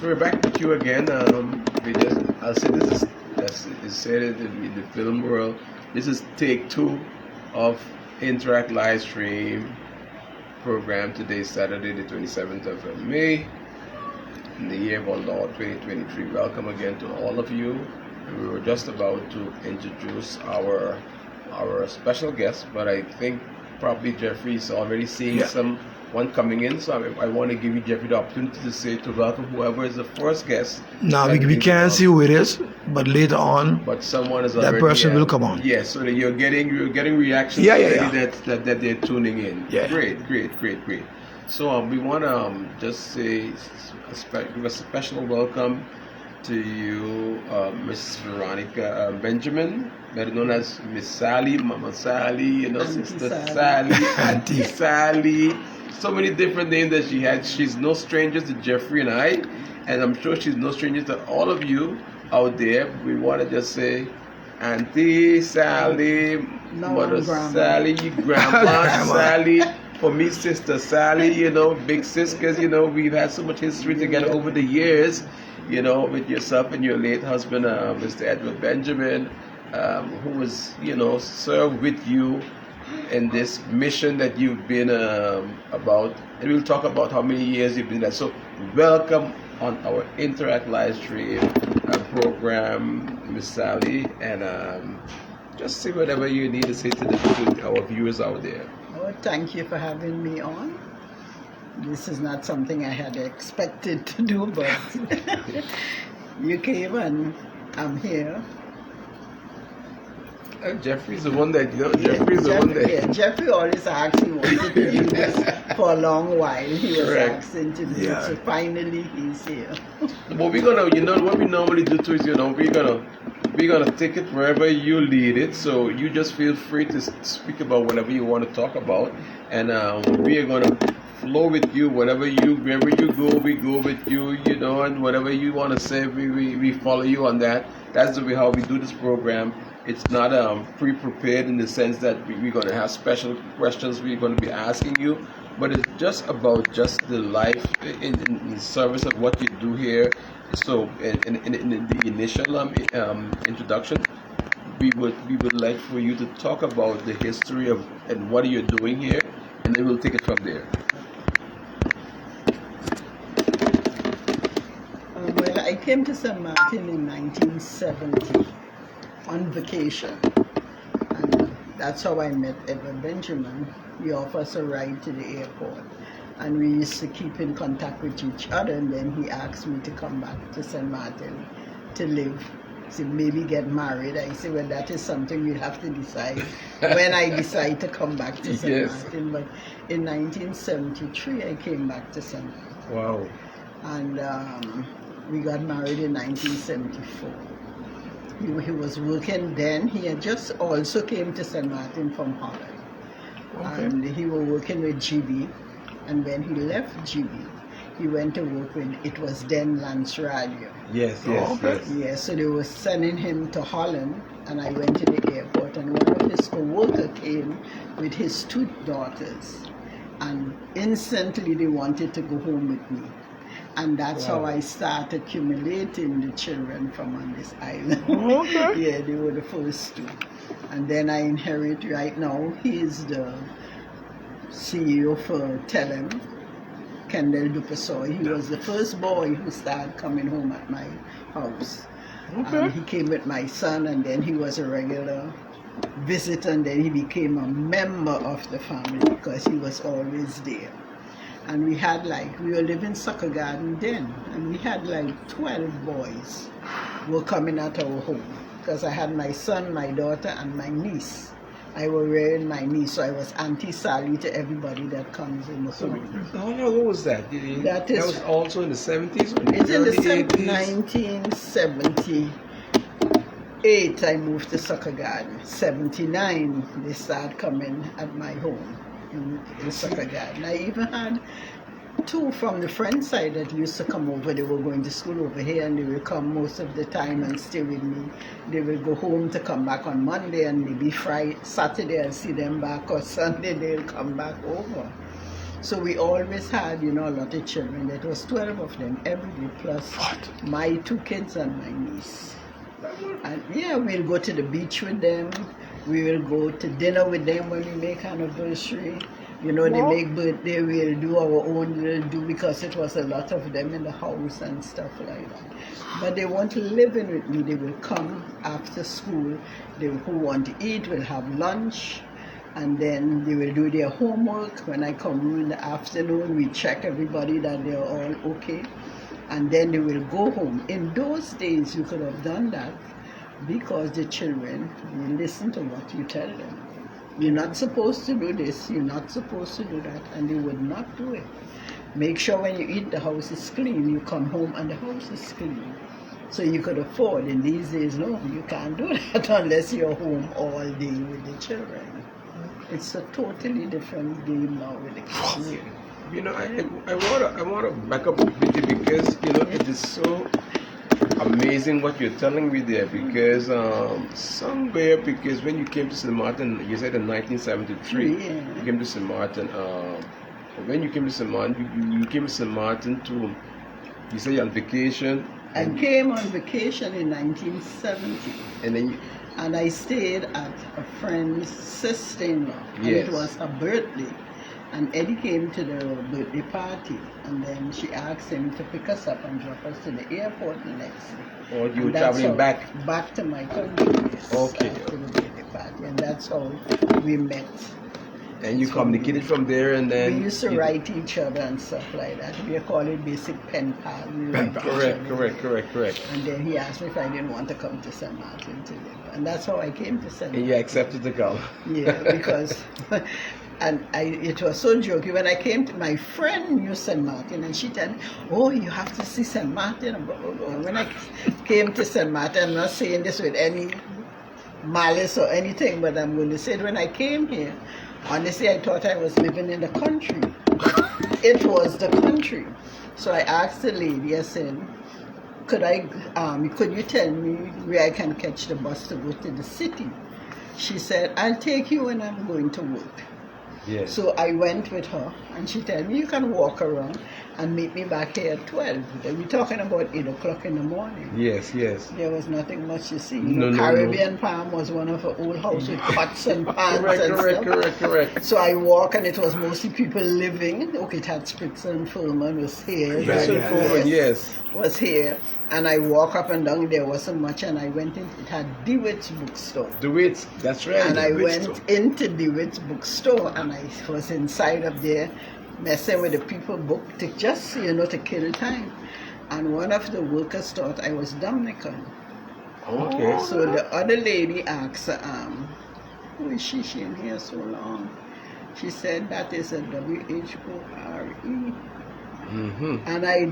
So we're back with you again. I'll say this is, as is said in the film world, this is take 2 of Interact Livestream program. Today, Saturday, the 27th of May, in the year of our Lord 2023. Welcome again to all of you. We were just about to introduce our special guest, but I think probably Jeffrey is already seeing someone coming in, so I want to give you, Jeffrey, the opportunity to welcome whoever is the first guest. Now we can't see who it is, but later on, but someone is that already, person will come on. Yes, so that you're getting reactions already that they're tuning in. Yeah. Great. So we want to just say give a special welcome to you, Miss Veronica Benjamin, better known as Miss Sally, Mama Sally, Sister Sally, Auntie Sally. So many different names that she had. She's no stranger to Jeffrey and I, and I'm sure she's no stranger to all of you out there. We want to just say, Auntie Sally, Mother Sally, Grandma Sally. For me, Sister Sally, big sis, because, we've had so much history together over the years, with yourself and your late husband, Mr. Edward Benjamin, who was, served with you in this mission that you've been about. And we'll talk about how many years you've been there. So welcome on our Interact live stream program, Miss Sally, and just say whatever you need to say to our viewers out there. Oh, thank you for having me on. This is not something I had expected to do, but you came and I'm here. Jeffrey's the one that, Jeffrey always asked me wanted to do this for a long while. He was asking to do it, so finally he's here. Well, we're gonna, what we normally do too is, we're gonna take it wherever you lead it. So you just feel free to speak about whatever you want to talk about, and we are gonna flow with you. Wherever you go, we go with you. And whatever you want to say, we follow you on that. That's the way how we do this program. It's not pre-prepared in the sense that we're going to have special questions we're going to be asking you, but it's just about the life in service of what you do here. So in the initial introduction, we would like for you to talk about the history of and what you're doing here, and then we'll take it from there. Well, I came to St. Martin in 1970. On vacation, and that's how I met Edward Benjamin. He offered us a ride to the airport, and we used to keep in contact with each other, and then he asked me to come back to St. Martin to live, to maybe get married. I said, well, that is something we'll have to decide when I decide to come back to St. Martin. But in 1973 I came back to St. Martin. Wow. And we got married in 1974. He was working then. He had just also came to St. Martin from Holland. Okay. And he was working with GB. And when he left GB, he went to work with, it was then Lance Radio. Yes. Yes, so they were sending him to Holland, and I went to the airport, and one of his co-workers came with his 2 daughters. And instantly they wanted to go home with me. And that's how I started accumulating the children from on this island. Okay. Yeah, they were the first 2. And then I inherit right now. He is the CEO for Telem, Kendall Dupasoy. He was the first boy who started coming home at my house. Okay. He came with my son, and then he was a regular visitor, and then he became a member of the family because he was always there. And we had we were living Soccer Garden then, and we had 12 boys were coming at our home, because I had my son, my daughter, and my niece. I was rearing my niece, so I was Auntie Sally to everybody that comes in the home. How long ago was that? That was also in the 70s? Or it's in the 80s? 1978 I moved to Soccer Garden. 79 they started coming at my home. In Soccer Garden. I even had 2 from the friend side that used to come over. They were going to school over here, and they will come most of the time and stay with me. They will go home to come back on Monday, and maybe Saturday I'll see them back, or Sunday they'll come back over. So we always had, a lot of children. There was 12 of them every day, plus my 2 kids and my niece. And yeah, we'll go to the beach with them. We will go to dinner with them when we make anniversary. They make birthday, we'll do our own little do because it was a lot of them in the house and stuff like that. But they want to live in with me. They will come after school. They who want to eat will have lunch, and then they will do their homework. When I come in the afternoon, we check everybody that they're all okay, and then they will go home. In those days, you could have done that because the children will listen to what you tell them. You're not supposed to do this, you're not supposed to do that, and they would not do it. Make sure when you eat, the house is clean. You come home and the house is clean. So you could afford. In these days, no, you can't do that unless you're home all day with the children. It's a totally different game now with the kids. I want to back up a bit because it is so amazing what you're telling me there, because because when you came to St. Martin, you said in 1973 you came to St. Martin. When you came to St. Martin, you came to St. Martin to, you say you're on vacation. I came on vacation in 1970. And then and I stayed at a friend's sister-in-law. And Yes. it was her birthday. And Eddie came to the birthday party, and then she asked him to pick us up and drop us to the airport the next day. Or you were And that's traveling how- back? Back to my country, yes, Okay. to the birthday party. And that's how we met. And you communicated from there, and then We used to write each other and stuff like that. We call it basic pen pal. We write each other. Correct. And then he asked me if I didn't want to come to St. Martin to live. And that's how I came to St. And Martin. you accepted to come. Yeah, because it was so jokey. When I came to, my friend knew St. Martin, and she told me, "Oh, you have to see St. Martin." And blah, blah, blah. When I came to St. Martin, I'm not saying this with any malice or anything, but I'm going to say it. When I came here, honestly, I thought I was living in the country. It was the country. So I asked the lady, I said, could you tell me where I can catch the bus to go to the city? She said, I'll take you when I'm going to work. Yes. So I went with her, and she told me, you can walk around and meet me back here at 12. We're talking about 8 o'clock in the morning. Yes. There was nothing much to see. No. Caribbean Palm was one of her old houses with pots and pans and stuff. Correct. So I walk, and it was mostly people living. Okay, it had Spritzer and Furman was here. Yes. Was here. And I walk up and down, there wasn't much, and I went in, it had DeWitt's bookstore. DeWitt's, that's right. And I DeWitt's went store. into DeWitt's bookstore, and I was inside up there messing with the people book to just, to kill time. And one of the workers thought I was Dominican. Okay. So the other lady asked, who is she? She in here so long. She said, that is a W-H-O-R-E. Mm-hmm. And I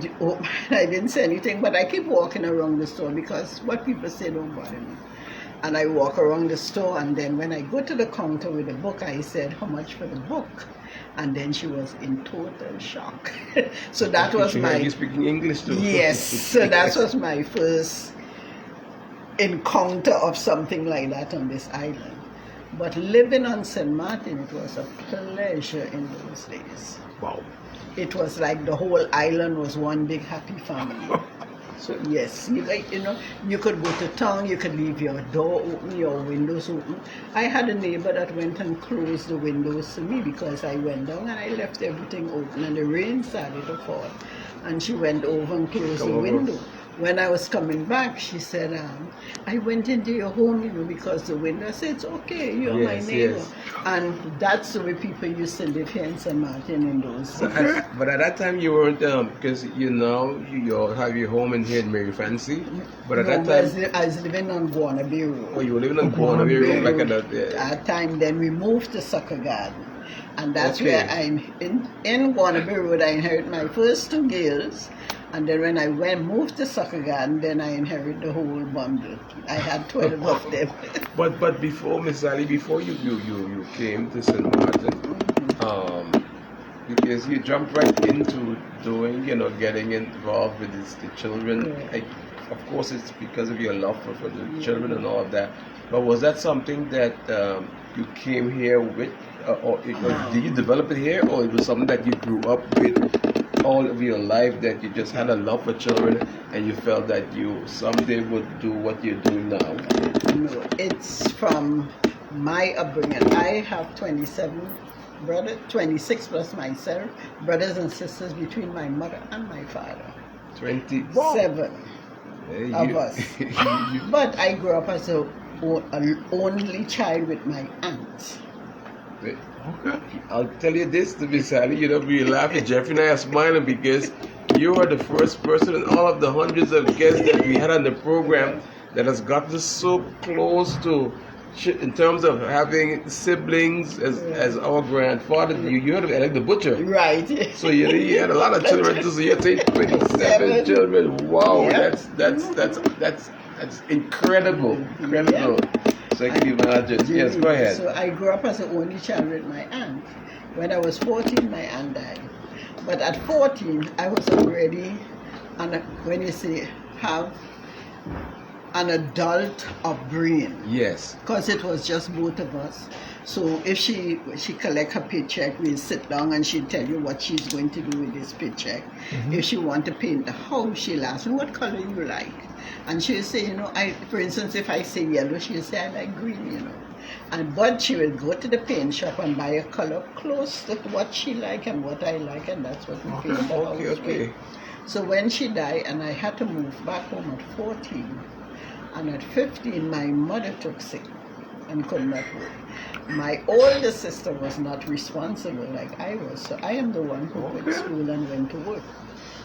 didn't say anything, but I keep walking around the store because what people say don't bother me. And I walk around the store, and then when I go to the counter with the book, I said, how much for the book? And then she was in total shock. So that was You speaking English too? Yes, so that was my first encounter of something like that on this island. But living on St. Martin, it was a pleasure in those days. Wow. It was like the whole island was one big happy family. So yes, you could go to town, you could leave your door open, your windows open. I had a neighbor that went and closed the windows to me because I went down and I left everything open, and the rain started to fall. And she went over and closed the window. When I was coming back, she said, I went into your home, because the window. I said, it's okay, you're my neighbor. Yes. And that's the way people used to live here in St. Martin in those days. But at that time you weren't, because you have your home in here in Mary Fancy. But at that time, I was living on Guanabee Road. oh, you were living on Guanabee Road back at that. At that time, then we moved to Sucker Garden. And that's Okay. where in Guanabee Road, I inherited my first 2 girls. And then when I moved to Sucker Garden, then I inherited the whole bundle. I had 12 of them. But before, Miss Sally, before you came to St. Martin, because you jumped right into doing, getting involved with the children. Yeah. Of course, it's because of your love for the children and all of that. But was that something that you came here with, or did you develop it here, or it was something that you grew up with all of your life, that you just had a love for children and you felt that you someday would do what you're doing now? No, it's from my upbringing. I have 27 brothers, 26 plus myself, brothers and sisters between my mother and my father. 27 of us. But I grew up as an only child with my aunt. Okay. I'll tell you this, to be Sally, you know, we laughing. Jeffrey and I are smiling because you are the first person in all of the hundreds of guests that we had on the program that has gotten so close to, in terms of having siblings as our grandfather. You heard of Alec the Butcher. Right. So you had a lot of children. So you're saying 27 children. Wow, yeah. that's incredible. Incredible. Yeah. So I can imagine. Yes, go ahead. So I grew up as an only child with my aunt. When I was 14, my aunt died. But at 14, I was already, when you say have an adult upbringing. Yes. Because it was just both of us. So if she collect her paycheck, we'll sit down and she'll tell you what she's going to do with this paycheck. Mm-hmm. If she want to paint the house, she'll ask me, what color you like? And she'll say, you know, for instance, if I say yellow, she'll say, I like green, you know. But she will go to the paint shop and buy a color close to what she like and what I like, and that's what we paint the house with. So when she died, and I had to move back home at 14, and at 15, my mother took sick and could not work. My older sister was not responsible like I was, so I am the one who quit school and went to work.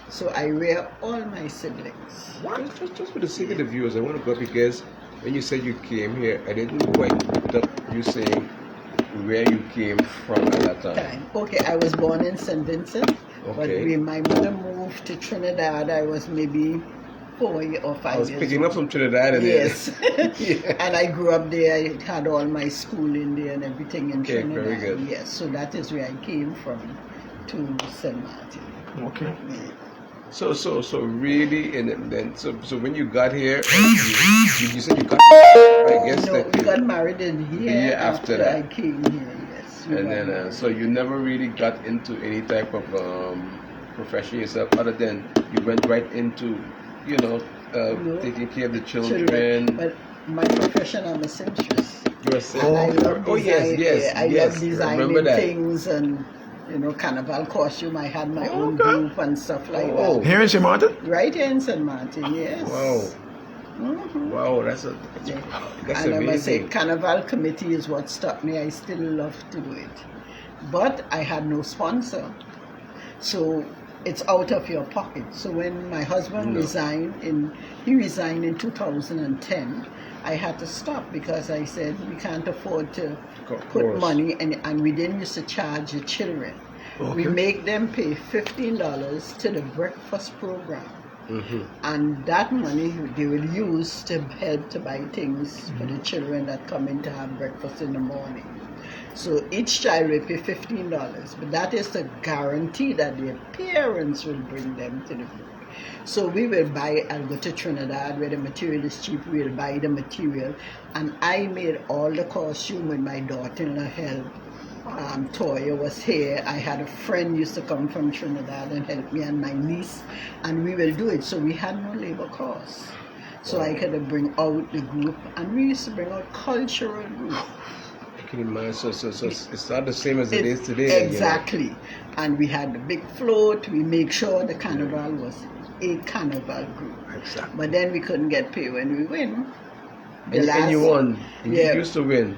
So I rear all my siblings. Just for the sake of the viewers, I want to go because when you said you came here, I didn't quite pick up you saying where you came from at that time. Okay, I was born in St. Vincent, but when my mother moved to Trinidad, I was maybe 4 or 5 years old. I was picking up from Trinidad. And yes. Yeah. And I grew up there. I had all my schooling there and everything in Trinidad. Very good. Yes, so that is where I came from to St. Martin. Okay. Yeah. So really, and then so when you got here, you said you got, I guess no, that we got married in here after that. I came here. Yes. And then so you never really got into any type of profession yourself, other than you went right into, you know, taking care of the children. But my profession, I'm a seamstress. You're a seamstress. Yes. I love designing things and, you know, carnival costume. I had my own group and stuff like that. Here in St. Martin? Right here in St. Martin, yes. Wow. Mm-hmm. Wow, that's and amazing. I must say, carnival committee is what stopped me. I still love to do it. But I had no sponsor. So it's out of your pocket. So when my husband resigned in 2010, I had to stop because I said we can't afford to put money, and we didn't used to charge the children. Okay. We make them pay $15 to the breakfast program. Mm-hmm. And that money they will use to help to buy things for the children that come in to have breakfast in the morning. So each child will pay $15, but that is to guarantee that their parents will bring them to the food. So we will buy, I'll go to Trinidad where the material is cheap, we'll buy the material, and I made all the costume with my daughter-in-law help. Toya was here. I had a friend used to come from Trinidad and help me, and my niece, and we will do it. So we had no labor costs. So I could bring out the group, and we used to bring out cultural group. I can imagine. So it's not the same as it is today. Exactly. You know? And we had the big float. We make sure the carnival was a carnival group. Exactly. But then we couldn't get paid when we win. And you won. You used to win.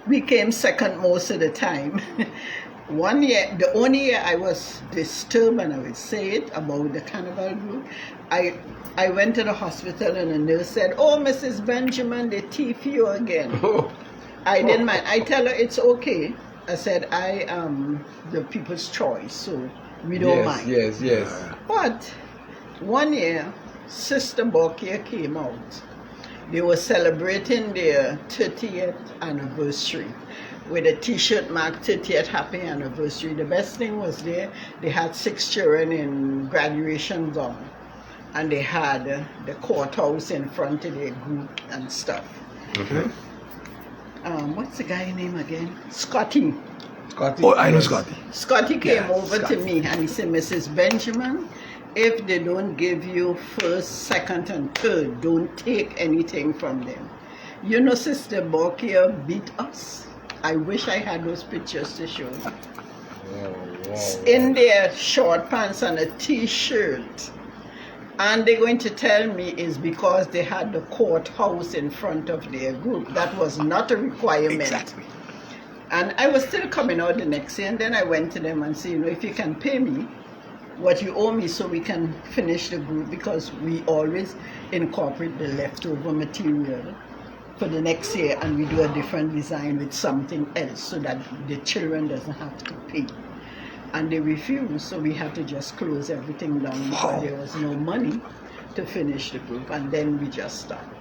We came second most of the time. One year, the only year I was disturbed, and I would say it, about the carnival group, I went to the hospital and the nurse said, "Oh, Mrs. Benjamin, they thief you again." I didn't mind. I tell her it's okay. I said, I am the people's choice, so we don't mind. Yes. But one year, Sister Bokia came out. They were celebrating their 30th anniversary with a t-shirt marked 30th happy anniversary. The best thing was they had 6 children in graduation gown, and they had the courthouse in front of their group and stuff. Mm-hmm. What's the guy name again? Scotty. Scotty? Oh, I know Yes. Scotty. Scotty came Yeah, over Scotty. to me and he said, Mrs. Benjamin, if they don't give you first, second, and third, don't take anything from them. You know, Sister Borkia beat us. I wish I had those pictures to show you. Wow. In their short pants and a t-shirt. And they're going to tell me is because they had the courthouse in front of their group. That was not a requirement. Exactly. And I was still coming out the next year, and then I went to them and said, you know, if you can pay me what you owe me so we can finish the group, because we always incorporate the leftover material for the next year and we do a different design with something else so that the children doesn't have to pay. And they refused, so we had to just close everything down because there was no money to finish the group, and then we just stopped.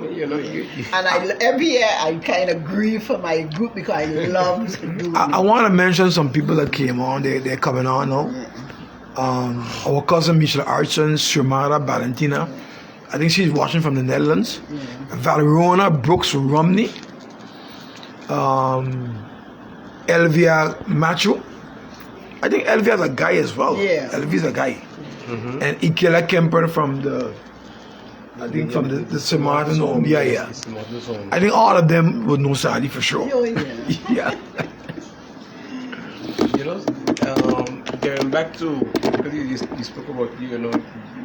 You know, And every year I kind of grieve for my group because I loved doing I it. want to mention some people that came on. They're coming on now. Our cousin Michelle Archon, Shumara Valentina. I think she's watching from the Netherlands. Valrona Brooks Romney. Elvia Macho. I think Elvia's a guy as well. Yeah. Elvia's a guy. And Ikela Kemper from the Samartan home. Yeah. Samartan's home. I think all of them would know Sally for sure. Oh, yeah. Yeah. You know, going back to, because you spoke about, you know,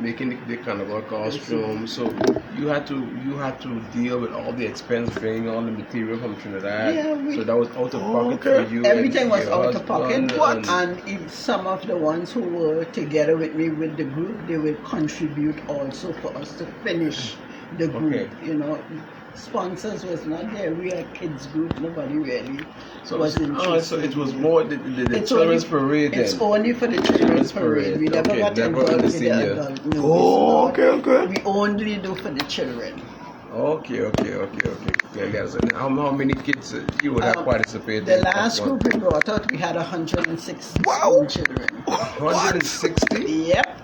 making the carnival costume, so you had to deal with all the expense, bringing all the material from Trinidad. Yeah, So that was out of pocket okay. for you. Everything and was your out of pocket. husband, And if some of the ones who were together with me with the group, they would contribute also for us to finish the group. Okay. You know, sponsors was not there. We are kids group. Nobody really So, was interested. so it was more the It's children's only- parade then. It's only for the children's parade. We never Okay, got never involved in the with the senior. adult. No, Oh, it's not. okay. We only do for the children. Okay. Yeah, guys. And how many kids you would have participated? The in last that one? group we brought out, we had 160 Wow. children. 160? Yep.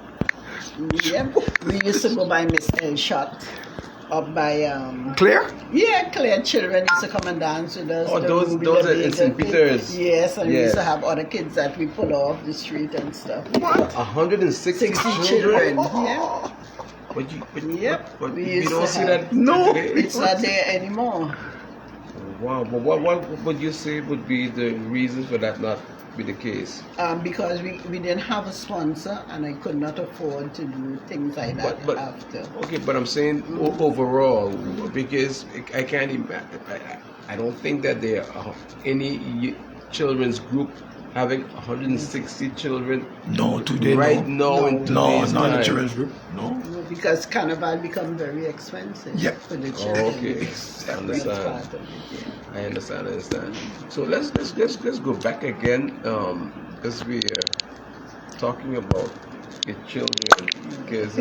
We used to go by Miss Elshot up by Claire? Claire children used to come and dance with us. Oh, The those Ruby, are the in Big, St. the Big. Peter's. Yes, and we used to Yes. have other kids that we pull off the street and stuff. 160 60 children? Yeah. But We we used don't to see have- that No. today. It's not there anymore. Wow, but what would you say would be the reasons for that not be the case? Because we didn't have a sponsor and I could not afford to do things like that But after. okay, but I'm saying overall, because I can't imagine. I don't think that there are any children's group having 160 children No, today right no. now in No, today's not time. the children's group. No. Because carnival become very expensive Yep. for the children. okay. That's I understand. part of it, yeah. I understand. So let's go back again, because we are talking about your children, because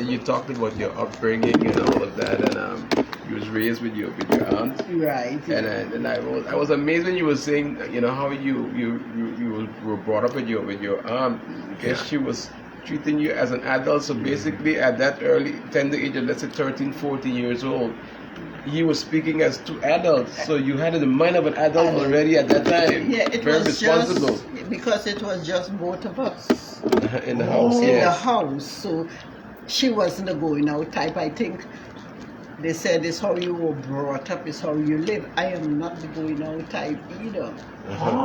you talked about your upbringing and all of that, and you was raised with your aunt. Right. And I was amazed when you were saying, you know, how you were brought up with your aunt, because she was treating you as an adult. So basically at that early tender age of, let's say 13, 14 years old, he was speaking as two adults. So you had the mind of an adult already at that time. Yeah, it very was responsible just because it was just both of us in the house. in the Yes. house. So she wasn't a going out type. I think they said it's how you were brought up, it's how you live. I am not the going out type either.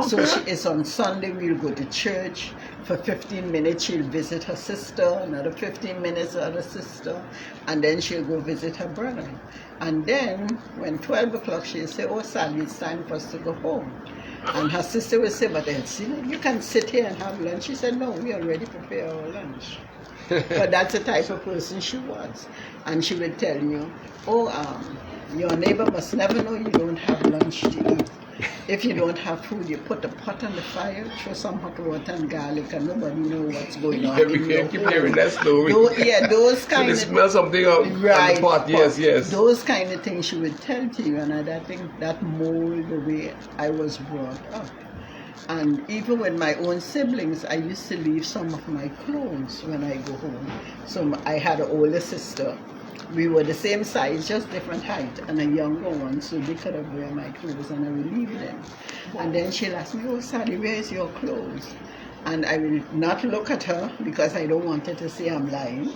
So it's on Sunday we'll go to church for 15 minutes. She'll visit her sister, another 15 minutes other sister, and then she'll go visit her brother. And then when 12 o'clock she'll say, "Oh Sally, it's time for us to go home." And her sister will say, "But Elsie, you can sit here and have lunch." She said, "No, we already prepared our lunch." But that's the type of person she was. And she would tell you, "Oh, your neighbor must never know you don't have lunch to eat. If you don't have food, you put a pot on the fire, throw some hot water and garlic, and nobody know what's going on." Yeah, in we your can't keep home." hearing that story. Those So kind they of smell something out on the pot. Yes. Those kind of things she would tell to you, and I think that mold the way I was brought up. And even with my own siblings, I used to leave some of my clothes when I go home. So I had an older sister, We were the same size, just different height, and a younger one, so they could have wear my clothes, and I would leave them. And then she'll ask me, "Oh, Sally, where is your clothes?" And I will not look at her because I don't want her to say I'm lying.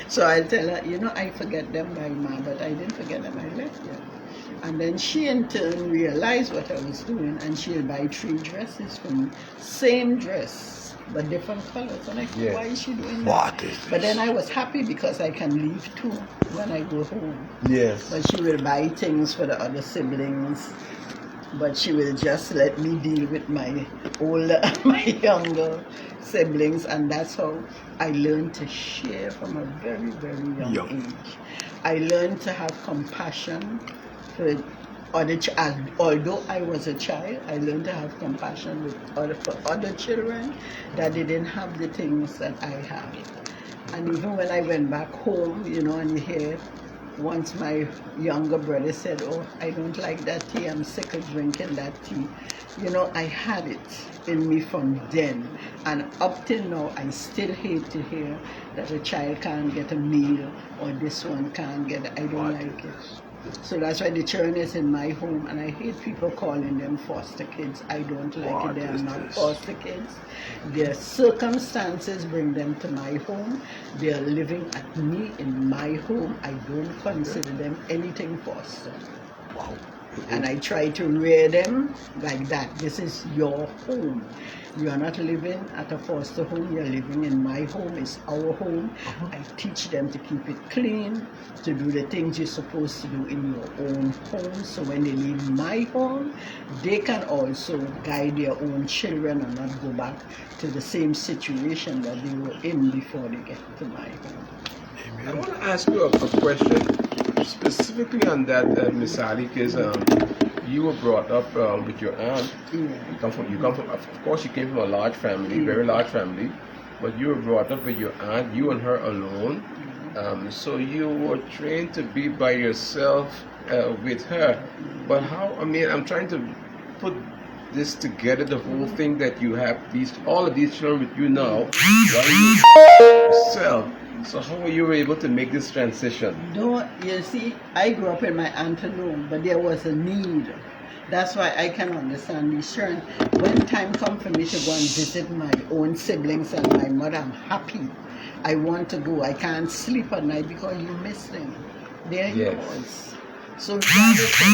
So I'll tell her, I forget them by ma, but I didn't forget them, I left them. And then she in turn realized what I was doing, and she'll buy 3 dresses for me. Same dress, but different colors. And I said, Yes. why is she doing that? What is this? But then I was happy because I can leave too when I go home. Yes. But she will buy things for the other siblings. But she will just let me deal with my my younger siblings, and that's how I learned to share from a very, very young age. I learned to have compassion for other although I was a child, I learned to have compassion for other children that didn't have the things that I have. And even when I went back home, and you hear, once my younger brother said, "Oh, I don't like that tea, I'm sick of drinking that tea." I had it in me from then. And up till now, I still hate to hear that a child can't get a meal or this one can't get it. I don't like it. So that's why the children is in my home, and I hate people calling them foster kids. I don't like it. They are not foster kids. Their circumstances bring them to my home. They are living at me in my home. I don't consider them anything foster. Wow. And I try to rear them like that. This is your home. You are not living at a foster home. You are living in my home. It's our home. I teach them to keep it clean, to do the things you're supposed to do in your own home. So when they leave my home, they can also guide their own children and not go back to the same situation that they were in before they get to my home. I want to ask you a question specifically on that, Miss Sally, because you were brought up with your aunt. Yeah. You come from, of course, you came from a large family, very large family, but you were brought up with your aunt, you and her alone. So you were trained to be by yourself with her. But how? I mean, I'm trying to put this together, the whole thing that you have all of these children with you now, while you yourself. So how were you able to make this transition? No, you see, I grew up in my aunt alone, but there was a need. That's why I can understand these children. When time comes for me to go and visit my own siblings and my mother, I'm happy. I want to go. I can't sleep at night because you miss them. They're yours. So regardless of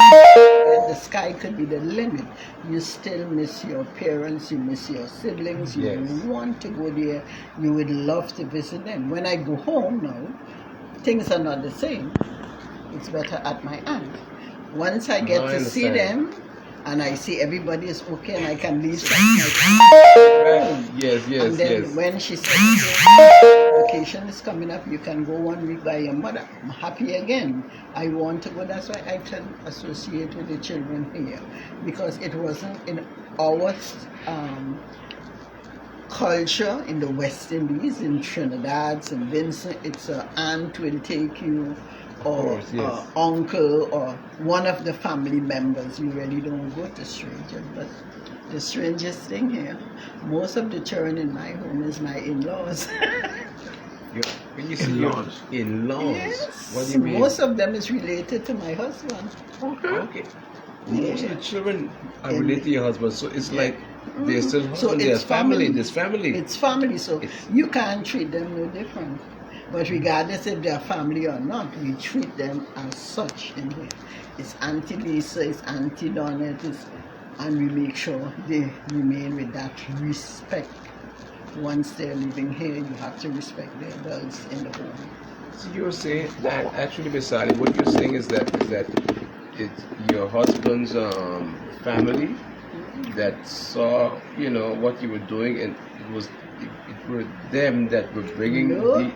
the sky could be the limit, you still miss your parents, you miss your siblings, you want to go there, you would love to visit them. When I go home now, things are not the same. It's better at my aunt. Once I get to see them, and I see everybody is okay, and I can leave and then when she said, vacation is coming up, you can go 1 week by your mother. I'm happy again. I want to go. That's why I can associate with the children here, because it wasn't in our culture in the West Indies, in Trinidad, St. Vincent. It's an aunt will take you, or uncle, or one of the family members. You really don't go to strangers. But the strangest thing here, most of the children in my home is my in-laws. When you say in-laws? Yes. What do you mean? Most of them is related to my husband. Okay. Most of the children are related to your husband, so it's like they're still husband, so there's family, there's family. It's family, so you can't treat them no different. But regardless if they're family or not, we treat them as such in here. It's Auntie Lisa, it's Auntie Donna, and we make sure they remain with that respect. Once they're living here, you have to respect the adults in the home. So you're saying that actually, Miss Sally, what you're saying is that it's your husband's family that saw what you were doing, and it were them that were bringing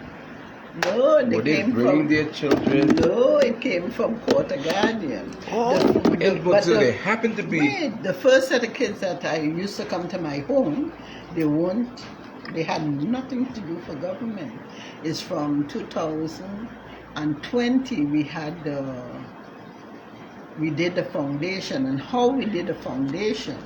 they bringing their children. No, it came from Quarter Guardian. But so they happened to be. Wait, the first set of kids that I used to come to my home, they had nothing to do for government. It's from 2020 we did the foundation, and how we did the foundation.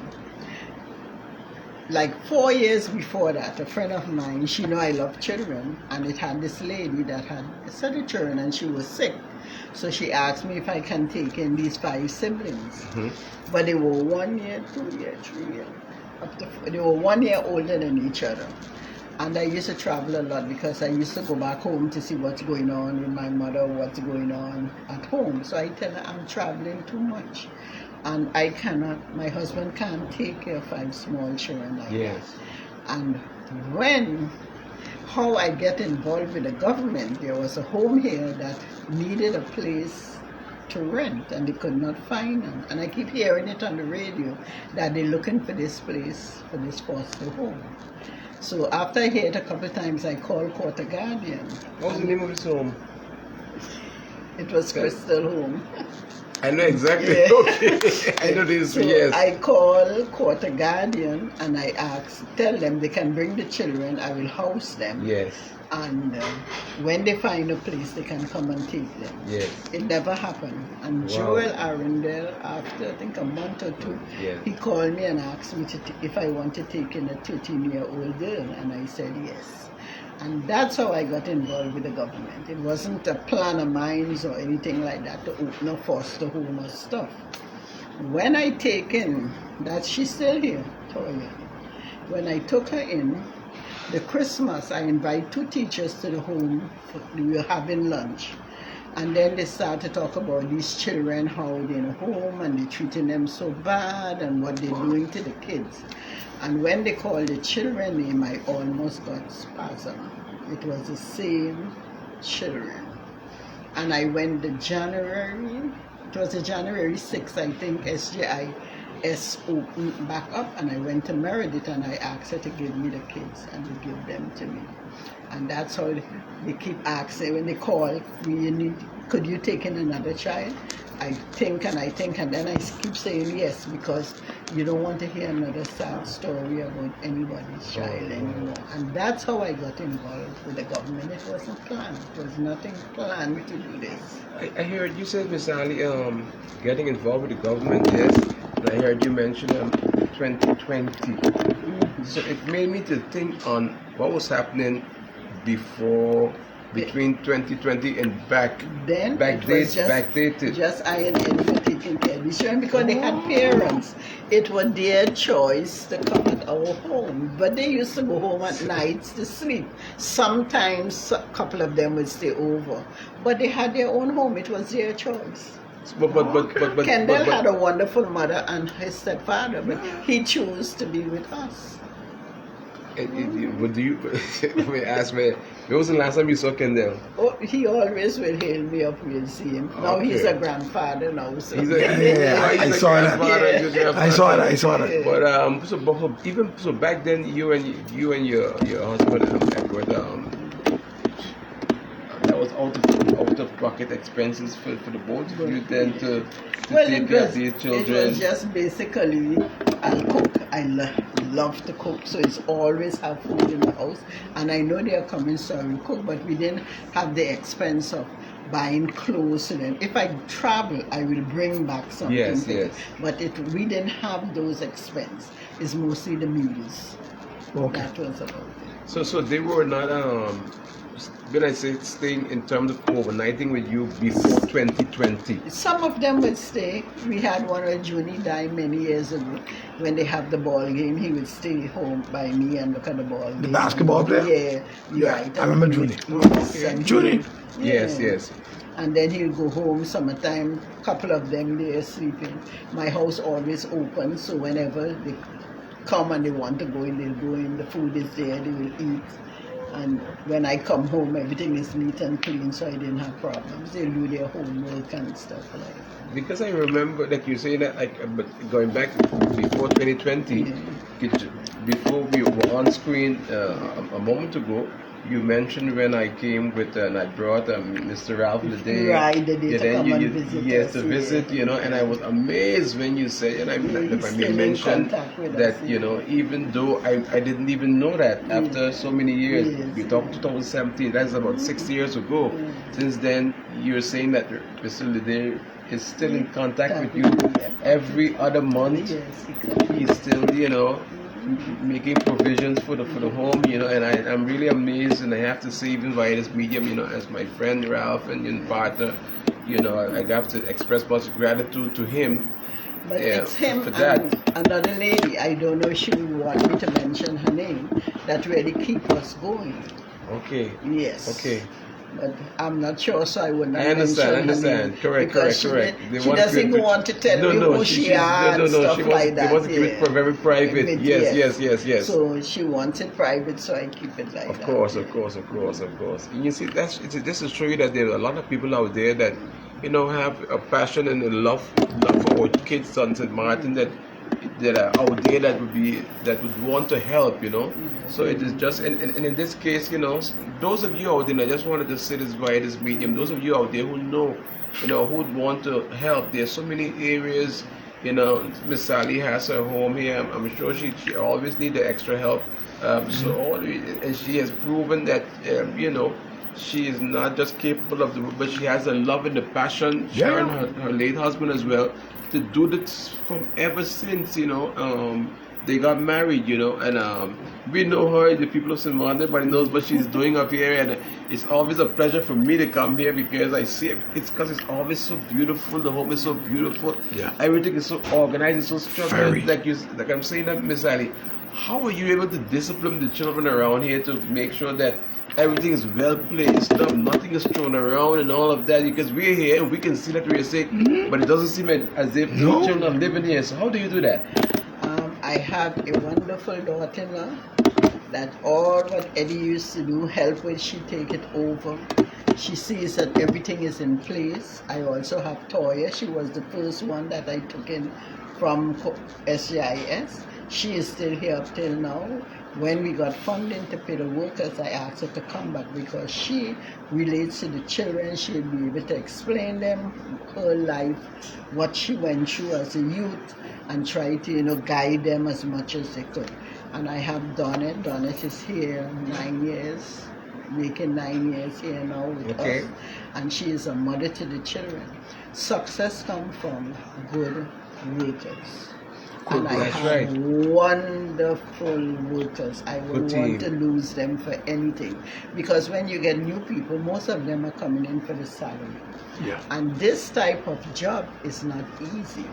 like 4 years before that, a friend of mine, she know I love children, and it had this lady that had a set of children, and she was sick. So she asked me if I can take in these 5 siblings. But they were 1 year, 2 year, 3 year, they were 1 year older than each other. And I used to travel a lot because I used to go back home to see what's going on with my mother, what's going on at home. So I tell her I'm traveling too much. And I cannot, my husband can't take care of 5 small children like that. And how I get involved with the government, there was a home here that needed a place to rent and they could not find them. And I keep hearing it on the radio that they're looking for this place, for this foster home. So after I hear it a couple of times, I called Court of Guardian. What was the name of this home? It was Crystal Home. I know exactly. Yeah. Okay. I know this. So Yes. I call Court of Guardian and I tell them they can bring the children, I will house them. Yes. And when they find a place, they can come and take them. Yes. It never happened. And Wow. Joel Arundel, after I think a month or 2, Yes. he called me and asked me if I want to take in a 13-year-old girl, and I said yes. And that's how I got involved with the government. It wasn't a plan of mine or anything like that to open a foster home or stuff. When I take in, she's still here, Toya. When I took her in, the Christmas, I invite 2 teachers to the home. We were having lunch. And then they start to talk about these children, how they're in a home and they're treating them so bad and what they're doing to the kids. And when they called the children name, I almost got spasm. It was the same children. And I went the January, it was the January 6th, I think, SJIS opened back up, and I went to Meredith and I asked her to give me the kids, and they give them to me. And that's how they keep asking, when they call, could you take in another child? I think, and then I keep saying yes, because you don't want to hear another sad story about anybody's child anymore. And that's how I got involved with the government. It wasn't planned. It was nothing planned to do this. I heard you said, Miss Ali, getting involved with the government, yes. And I heard you mention 2020. So it made me to think on what was happening between 2020 and backdated. Just I and Eddie were taking care of these children because they had parents. It was their choice to come at our home, but they used to go home at nights to sleep. Sometimes a couple of them would stay over, but they had their own home. It was their choice. But Kendall had a wonderful mother and his stepfather, but he chose to be with us. What do you ask me? When was the last time you saw Kendall? Oh, he always will hail me up. We'll see him. Now he's a grandfather now. So. I saw that. I saw that. But so back then, you and your husband Edward, that was out of pocket expenses for the both of you then to take care of these children. It was just basically I'll cook. I love to cook, so it's always have food in the house. And I know they are coming, so I will cook, but we didn't have the expense of buying clothes. And then if I travel, I will bring back something. Yes. But we didn't have those expenses. It's mostly the meals. Okay. That was about it. So they were not when I say staying in terms of overnighting with you before 2020. Some of them would stay. We had one where Junie died many years ago. When they have the ball game, he would stay home by me and look at the ball game. The basketball player? Yeah, right. I remember Junie. Yes, and Junie? Yes. And then he'll go home summertime, couple of them they are sleeping. My house always open, so whenever they come and they want to go in, they'll go in. The food is there, they will eat. And when I come home, everything is neat and clean, so I didn't have problems. They'll do their homework and stuff like that. Because I remember, like you say that, but going back before 2020, before we were on screen a moment ago, you mentioned when I came with and I brought Mr. Ralph the day. Right, the day to come and visit. Yes, to visit, and I was amazed when you say, and I mentioned that, even though I didn't even know that after so many years, we talked 2017, that's about 6 years ago. Since then, you're saying that Mr. Lede is still in contact with you every other month. Yes, he's still, making provisions for the home, you know, and I'm really amazed, and I have to say, even via this medium, you know, as my friend Ralph and your partner, you know, I have to express much gratitude to him. But Yeah, it's him for that. and another lady, I don't know if she will want me to mention her name, that really keep us going. Okay. Yes. Okay. But I'm not sure, so I would not I understand. mention her name. Correct. Because Correct. She doesn't even want to tell me who she are and stuff like that. They want to keep it very private. Yes. So she wants it private, so I keep it like that. Of course. And you see, this is show you that there are a lot of people out there that, you know, have a passion and a love for our kids, sons and Martin, that are out there that would want to help, you know. So it is just, and in this case, you know, those of you out there, I just wanted to say this via this medium, those of you out there who know, you know, who would want to help. There's so many areas, you know. Miss Sally has her home here. I'm sure she always need the extra help. And she has proven that, you know, she is not just capable of the work, but she has the love and the passion. Sharon, her late husband as well, to do this from ever since, you know, they got married, you know, and we know her, the people of St. Martin, everybody knows what she's doing up here, and it's always a pleasure for me to come here because I see it's because it's always so beautiful. The home is so beautiful. Yeah. Everything is so organized and so structured. Like I'm saying that, Miss Ali, how are you able to discipline the children around here to make sure that everything is well placed up, nothing is thrown around and all of that? Because we're here and we can see that we're sick, but it doesn't seem as if the children are living here. So how do you do that? I have a wonderful daughter-in-law that all what Eddie used to do, help with, she take it over. She sees that everything is in place. I also have Toya. She was the first one that I took in from SGIS. She is still here up till now. When we got funding to pay the workers, I asked her to come back because she relates to the children. She'll be able to explain them her life, what she went through as a youth, and try to, you know, guide them as much as they could. And I have Donnet. Donnet is here 9 years, making 9 years here now with us. And she is a mother to the children. Success comes from good workers. And I have wonderful workers. I would want to lose them for anything. Because when you get new people, most of them are coming in for the salary. Yeah. And this type of job is not easy.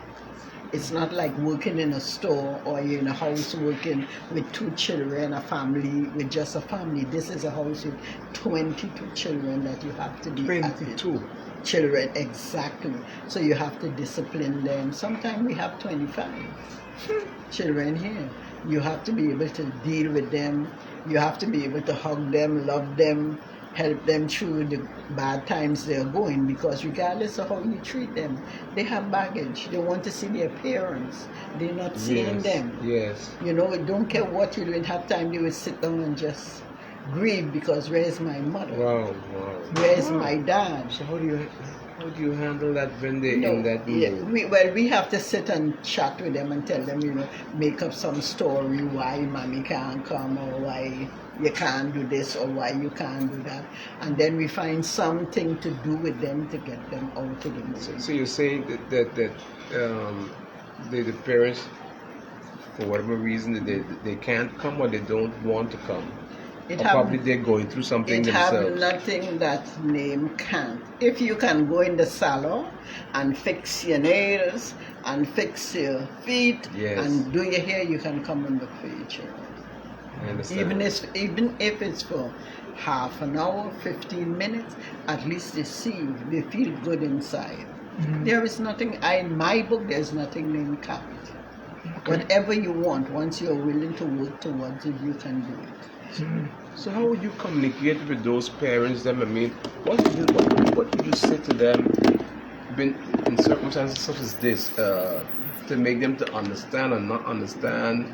It's not like working in a store or you're in a house working with 2 children, a family with just a family. This is a house with 22 children that you have to be 22 children, exactly. So you have to discipline them. Sometimes we have 25 children here. You have to be able to deal with them. You have to be able to hug them, love them, help them through the bad times they're going, because regardless of how you treat them, they have baggage. They want to see their parents. They're not seeing them. Yes. You know, don't care what you do, in half time they will sit down and just grieve because where's my mother? Wow. Where's my dad? So how do you handle that when they're in that mood? We have to sit and chat with them and tell them, you know, make up some story why mommy can't come or why you can't do this or why you can't do that, and then we find something to do with them to get them out of the mood. So you're saying that the parents, for whatever reason, they can't come or they don't want to come. Probably they're going through something themselves. It have nothing that name can't. If you can go in the salon and fix your nails and fix your feet and do your hair, you can come and look for your children. I understand. Even if it's for half an hour, 15 minutes, at least they feel good inside. Mm-hmm. There is nothing, in my book, there's nothing named can't. Okay. Whatever you want, once you're willing to work towards it, you can do it. Mm-hmm. So how would you communicate with those parents? I mean, what would you say to them in circumstances such as this to make them to understand or not understand?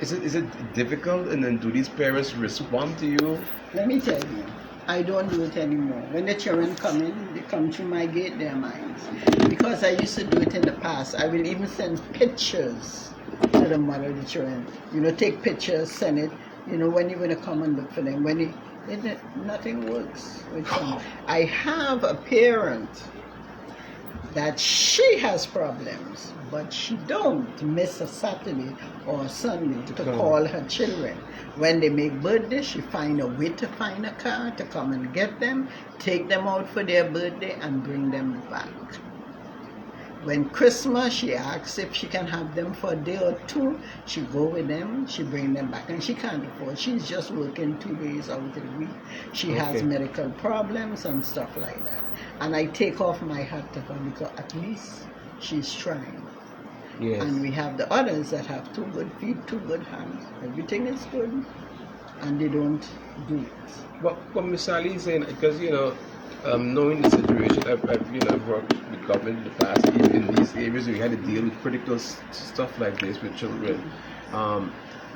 Is it difficult? And then do these parents respond to you? Let me tell you, I don't do it anymore. When the children come in, they come through my gate, their minds. Because I used to do it in the past. I will even send pictures to the mother of the children. You know, take pictures, send it. You know, when you're going to come and look for them. Nothing works with them. I have a parent that she has problems, but she don't miss a Saturday or a Sunday to call her children. When they make birthday, she find a way to find a car to come and get them, take them out for their birthday, and bring them back. When Christmas, she asks if she can have them for a day or two. She go with them, she bring them back, and she can't afford. She's just working 2 days out of the week. She has medical problems and stuff like that. And I take off my hat to her because at least she's trying. Yes. And we have the others that have 2 good feet, 2 good hands. Everything is good, and they don't do it. But Miss Ali is saying, because knowing the situation, I've worked with government in the past. In these areas, we had to deal with critical stuff like this with children.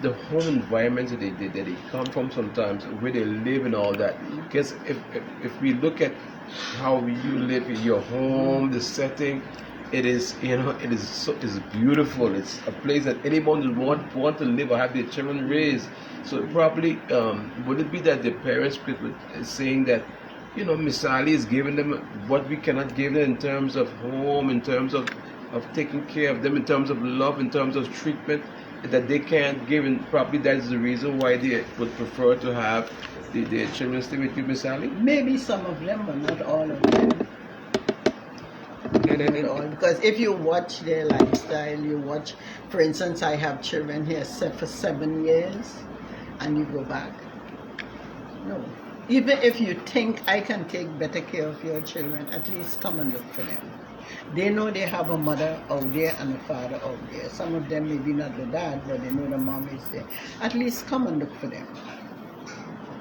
The home environment that they come from sometimes, where they live and all that. Because if we look at how you live in your home, the setting, it is it's beautiful. It's a place that anyone would want to live or have their children raised. So probably would it be that the parents could saying that, Miss Ali is giving them what we cannot give them in terms of home, in terms of taking care of them, in terms of love, in terms of treatment, that they can't give, and probably that's the reason why they would prefer to have their children stay with you, Miss Ali? Maybe some of them, but not all of them. Because if you watch their lifestyle, you watch, for instance, I have children here for 7 years, and you go back. No. Even if you think I can take better care of your children, at least come and look for them. They know they have a mother out there and a father out there. Some of them maybe not the dad, but they know the mom is there. At least come and look for them.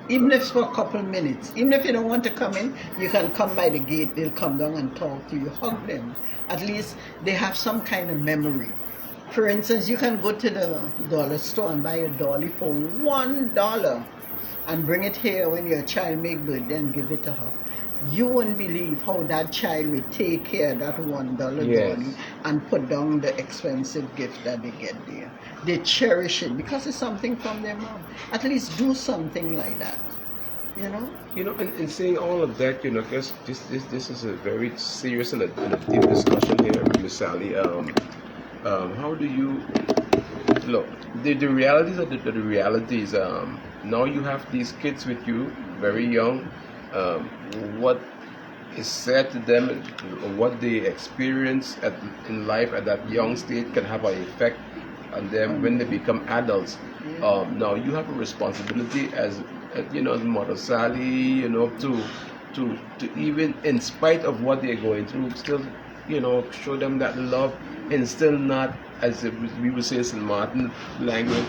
Even if it's for a couple minutes. Even if you don't want to come in, you can come by the gate. They'll come down and talk to you. Hug them. At least they have some kind of memory. For instance, you can go to the dollar store and buy a dolly for $1 and bring it here when your child make birthday and give it to her. You wouldn't believe how that child will take care of that $1 dolly and put down the expensive gift that they get there. They cherish it because it's something from their mom. At least do something like that. In saying all of that, because this is a very serious and a deep discussion here, Miss Sally. How do you look? The realities are the realities. Now you have these kids with you, very young. What is said to them, what they experience in life at that young stage can have an effect on them when they become adults. Now you have a responsibility as Mother Sally, to even in spite of what they're going through, still show them that love and still not, as we would say in St. Martin language,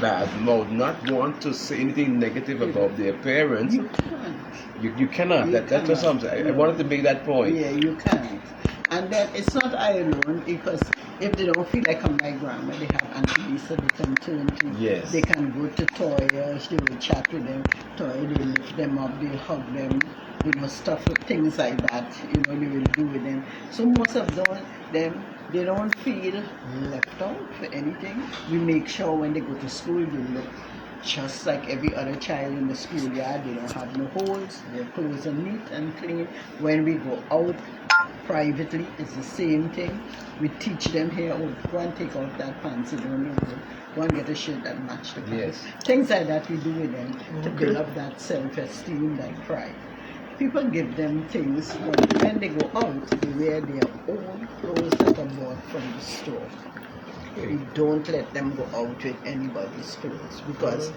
bad mouth, not want to say anything negative about their parents. You cannot. That's what I'm saying. I wanted to make that point. Yeah, you can't. And then it's not I alone, because if they don't feel like my grandma, they have Auntie Lisa they can turn to. Yes. They can go to Toya, they will chat with them. Toya, they lift them up, they hug them, stuff, things like that, they will do with them. So most of them, they don't feel left out for anything. We make sure when they go to school, they look just like every other child in the schoolyard. They don't have no holes. Their clothes are neat and clean. When we go out privately, it's the same thing. We teach them here, go and take out that pants you don't know. Go and get a shirt that match the pants. Yes. Things like that we do with them to build up that self-esteem, that pride. People give them things, but when they go out, they wear their own clothes that are bought from the store. We don't let them go out with anybody's clothes, because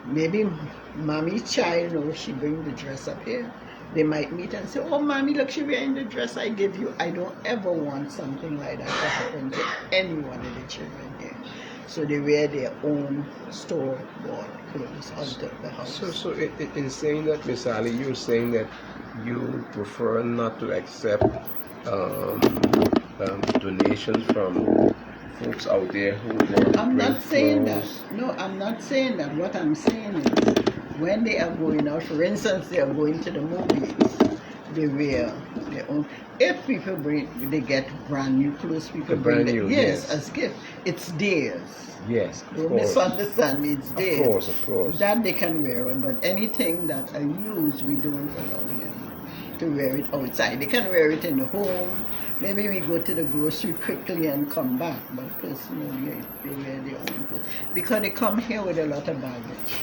maybe mommy's child knows she bring the dress up here. They might meet and say, oh, mommy, look, she wearing the dress I give you. I don't ever want something like that to happen to any one of the children here. So they wear their own store-bought clothes out of the house. So in saying that, Miss Ali, you're saying that you prefer not to accept donations from folks out there who want I'm not saying that. No, I'm not saying that. What I'm saying is, when they are going out, for instance, they are going to the movies, they wear their own. If people they get brand new clothes, people bring them. Yes, as gift. It's theirs. Yes, of Don't course. misunderstand me, it's theirs. Of course. That they can wear it, but anything that I use, we don't allow them to wear it outside. They can wear it in the home, Maybe we go to the grocery quickly and come back, but personally, they wear their own clothes. Because they come here with a lot of baggage.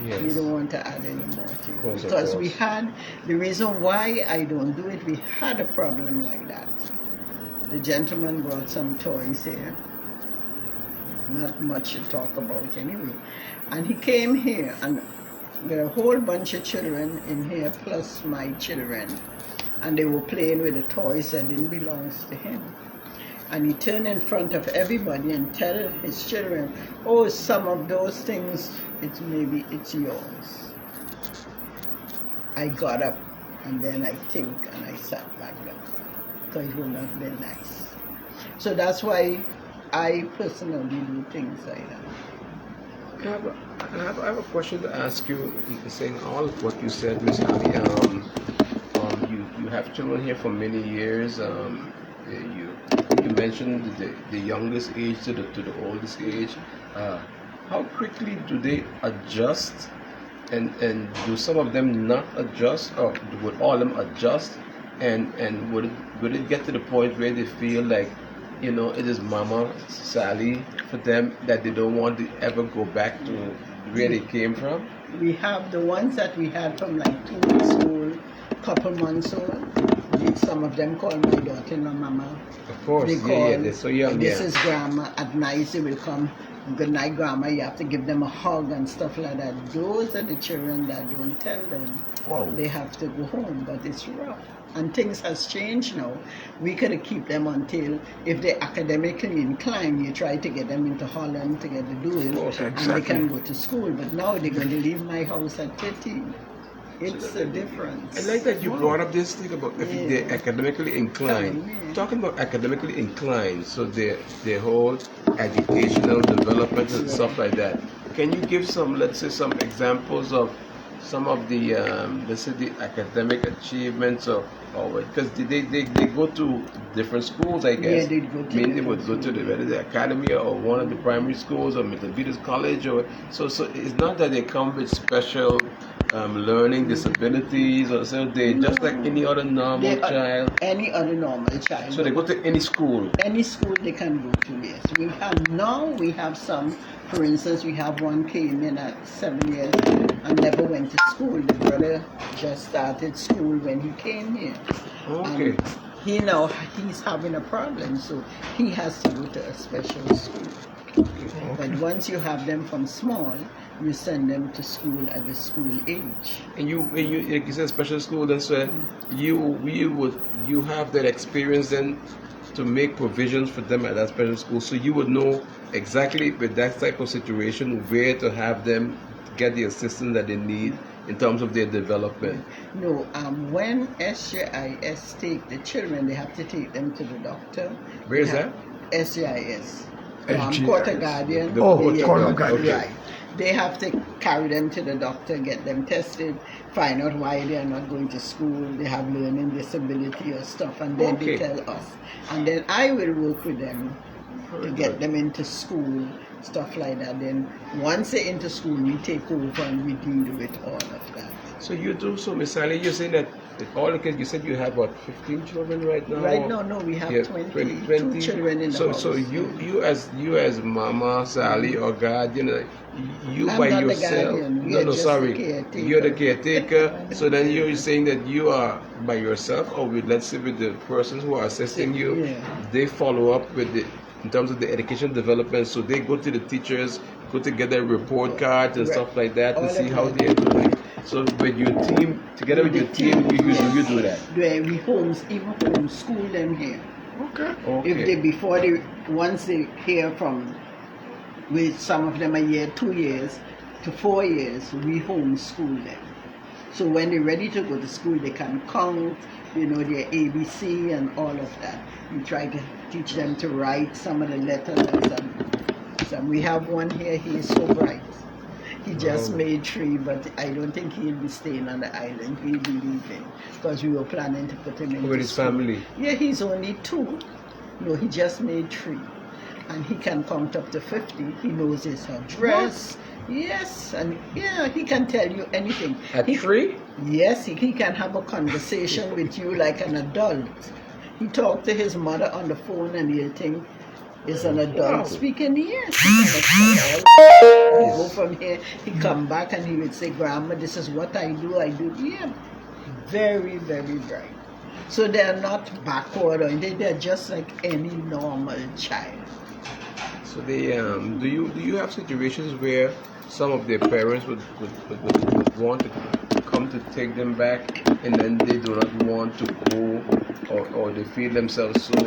Yes. We don't want to add any more to it. Of Because we course. had, the reason why I don't do it, we had a problem like that. The gentleman brought some toys here. Not much to talk about anyway. And he came here, and there were a whole bunch of children in here, plus my children. And they were playing with the toys that didn't belong to him. And he turned in front of everybody and tell his children, oh, some of those things, it's yours. I got up, and then I think, and I sat back down, because it would not have been nice. So that's why I personally do things like that. I have a question to ask you. Saying all of what you said, Miss Ali, you have children here for many years. You mentioned the youngest age to the oldest age. How quickly do they adjust, and do some of them not adjust, or would all of them adjust? And would it get to the point where they feel like, it is Mama Sally for them, that they don't want to ever go back to where they came from? We have the ones that we had from like 2 weeks old, couple months old. Some of them call my daughter-in-law Mama. Of course, They call, they're so young. this is Grandma. At night they will come, good night Grandma, you have to give them a hug and stuff like that. Those are the children that don't tell them they have to go home, but it's rough. And things has changed now. We could keep them until, if they're academically inclined, you try to get them into Holland to get to do it, and they can go to school. But now they're going to leave my house at 13. It's a difference. I like that you brought up this thing about if they're academically inclined. Talking about academically inclined, so their whole educational development and stuff like that. Can you give some, let's say, some examples of some of the, let's say, the academic achievements or because they go to different schools, I guess. Yeah, they'd go to Maybe they would go to the academy or one of the primary schools or Methodist College, or so it's not that they come with special learning disabilities, or so they just like any other normal child. Any other normal child. So they go to any school. Any school they can go to, yes. We have some, for instance, we have one came in at 7 years and never went to school. The brother just started school when he came here. Okay. He's having a problem, so he has to go to a special school. Okay. But once you have them from small, you send them to school at the school age. And you like you said, special school, then so you have that experience then to make provisions for them at that special school, so you would know exactly with that type of situation where to have them get the assistance that they need in terms of their development. No, when SJIS take the children, they have to take them to the doctor. Where is that? SJIS. SJIS. Court of Guardian. Court of Guardian. Right. They have to carry them to the doctor, get them tested, find out why they are not going to school, they have learning disability or stuff, and then they tell us. And then I will work with them to get them into school, stuff like that. Then once they're into school, we take over and we deal with all of that. So you do, so Miss Sally, you're saying that all the kids, you said you have what, 15 children right now? Right now, no, we have 22 children in the house. So you as Mama Sally or guardian, you I'm by not yourself. the guardian. No, Just sorry. the caretaker. You're the caretaker. So then you're saying that you are by yourself, or with, let's say, with the persons who are assisting you, they follow up with in terms of the education development. So they go to the teachers, go to get their report cards and stuff like that to see how they are doing. So with your team, together with your team, you do that. Where we even homeschool them here. Okay. If once they hear from, with some of them a year, 2 years to 4 years, we homeschool them. So when they're ready to go to school, they can count, their ABC and all of that. We try to teach them to write some of the letters and some. We have one here, he is so bright. He just made 3, but I don't think he'll be staying on the island. He'll be leaving because we were planning to put him in. With his family? Yeah, he's only 2. No, he just made 3. And he can count up to 50. He knows his address. What? Yes, and he can tell you anything. At 3? Yes, he can have a conversation with you like an adult. He talked to his mother on the phone, and he'll think it's an adult Wow. speaking. Yes. He go from here, he come back, and he would say, "Grandma, this is what I do. I do." Yeah, very, very bright. So they're not backward, or they're just like any normal child. So they do you have situations where some of their parents would want to come to take them back, and then they do not want to go, or they feel themselves so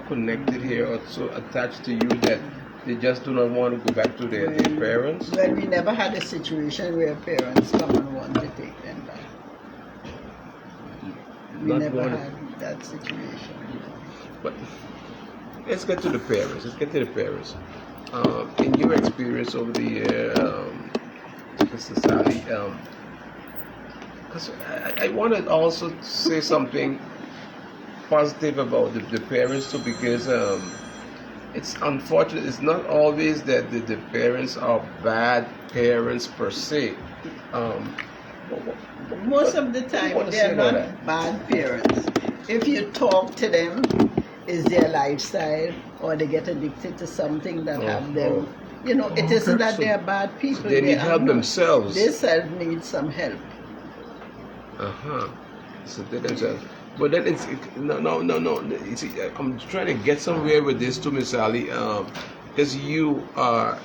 connected here or so attached to you that they just do not want to go back to their parents? Well, we never had a situation where parents come and want to take them back. We Not never want to- had that situation. But let's get to the parents. In your experience over the year, Mr. Sally, because I want to also say something positive about the parents too, because it's unfortunate. It's not always that the parents are bad parents per se. Most of the what time, do you they're say about not that? bad parents. If you talk to them, is their lifestyle, or they get addicted to something that have them. It isn't that So they're bad people. they need are help not. themselves. They self need some help. So they themselves. But then no. You see, I'm trying to get somewhere with this too, Miss Sally, because you are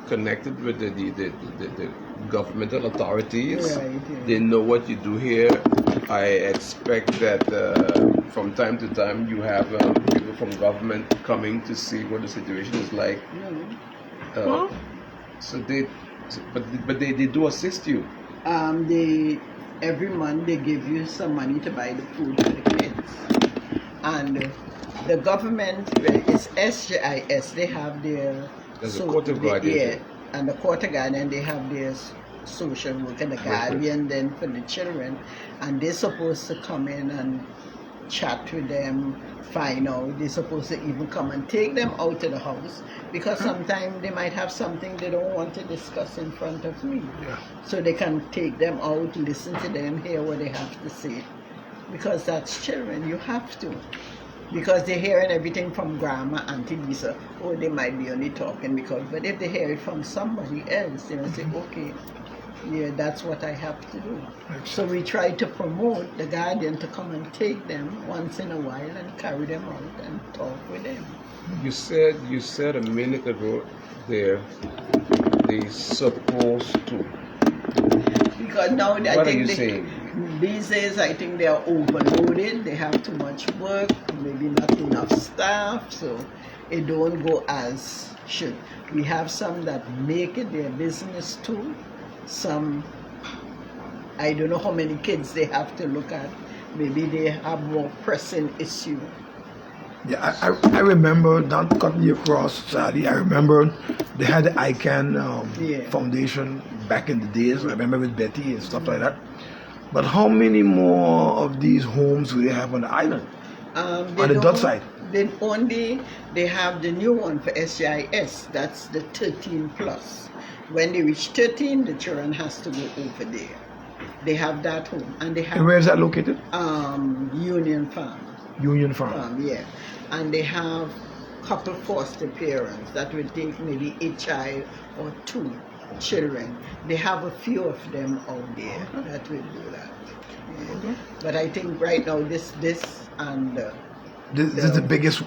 connected with the governmental authorities. Right, yeah. They know what you do here. I expect that from time to time you have people from government coming to see what the situation is like. So but they do assist you. Every month they give you some money to buy the food for the kids, and the government, it's SGIS. They have their There's a court of guardianship. and the court of guardian, they have their social work, and the guardian then for the children, and they're supposed to come in and chat with them, find out. They're supposed to even come and take them out of the house, because sometimes they might have something they don't want to discuss in front of me. Yeah. So they can take them out, listen to them, hear what they have to say. Because that's children, you have to. Because they're hearing everything from grandma, Auntie Lisa, or they might be only talking but if they hear it from somebody else, they will say, okay, yeah, that's what I have to do. So we try to promote the guardian to come and take them once in a while and carry them out and talk with them. You said a minute ago there they supposed to. Because now I What are think you saying? these days I think they are overloaded. They have too much work, maybe not enough staff, so it don't go as should. We have some that make it their business too. Some, I don't know how many kids they have to look at. Maybe they have more pressing issue. Yeah, I remember, not cutting you across, Sally, I remember they had the ICANN foundation back in the days. I remember with Betty and stuff like that. But how many more of these homes do they have on the island? On the Dutch side? They have the new one for SGIS. That's the 13 plus. When they reach 13, the children has to go over there. They have that home, and they have. And where is that located? Union Farm. Union Farm. Yeah, and they have couple foster parents that will take maybe a child or two children. They have a few of them out there that will do that. Yeah. But I think right now this and This is the biggest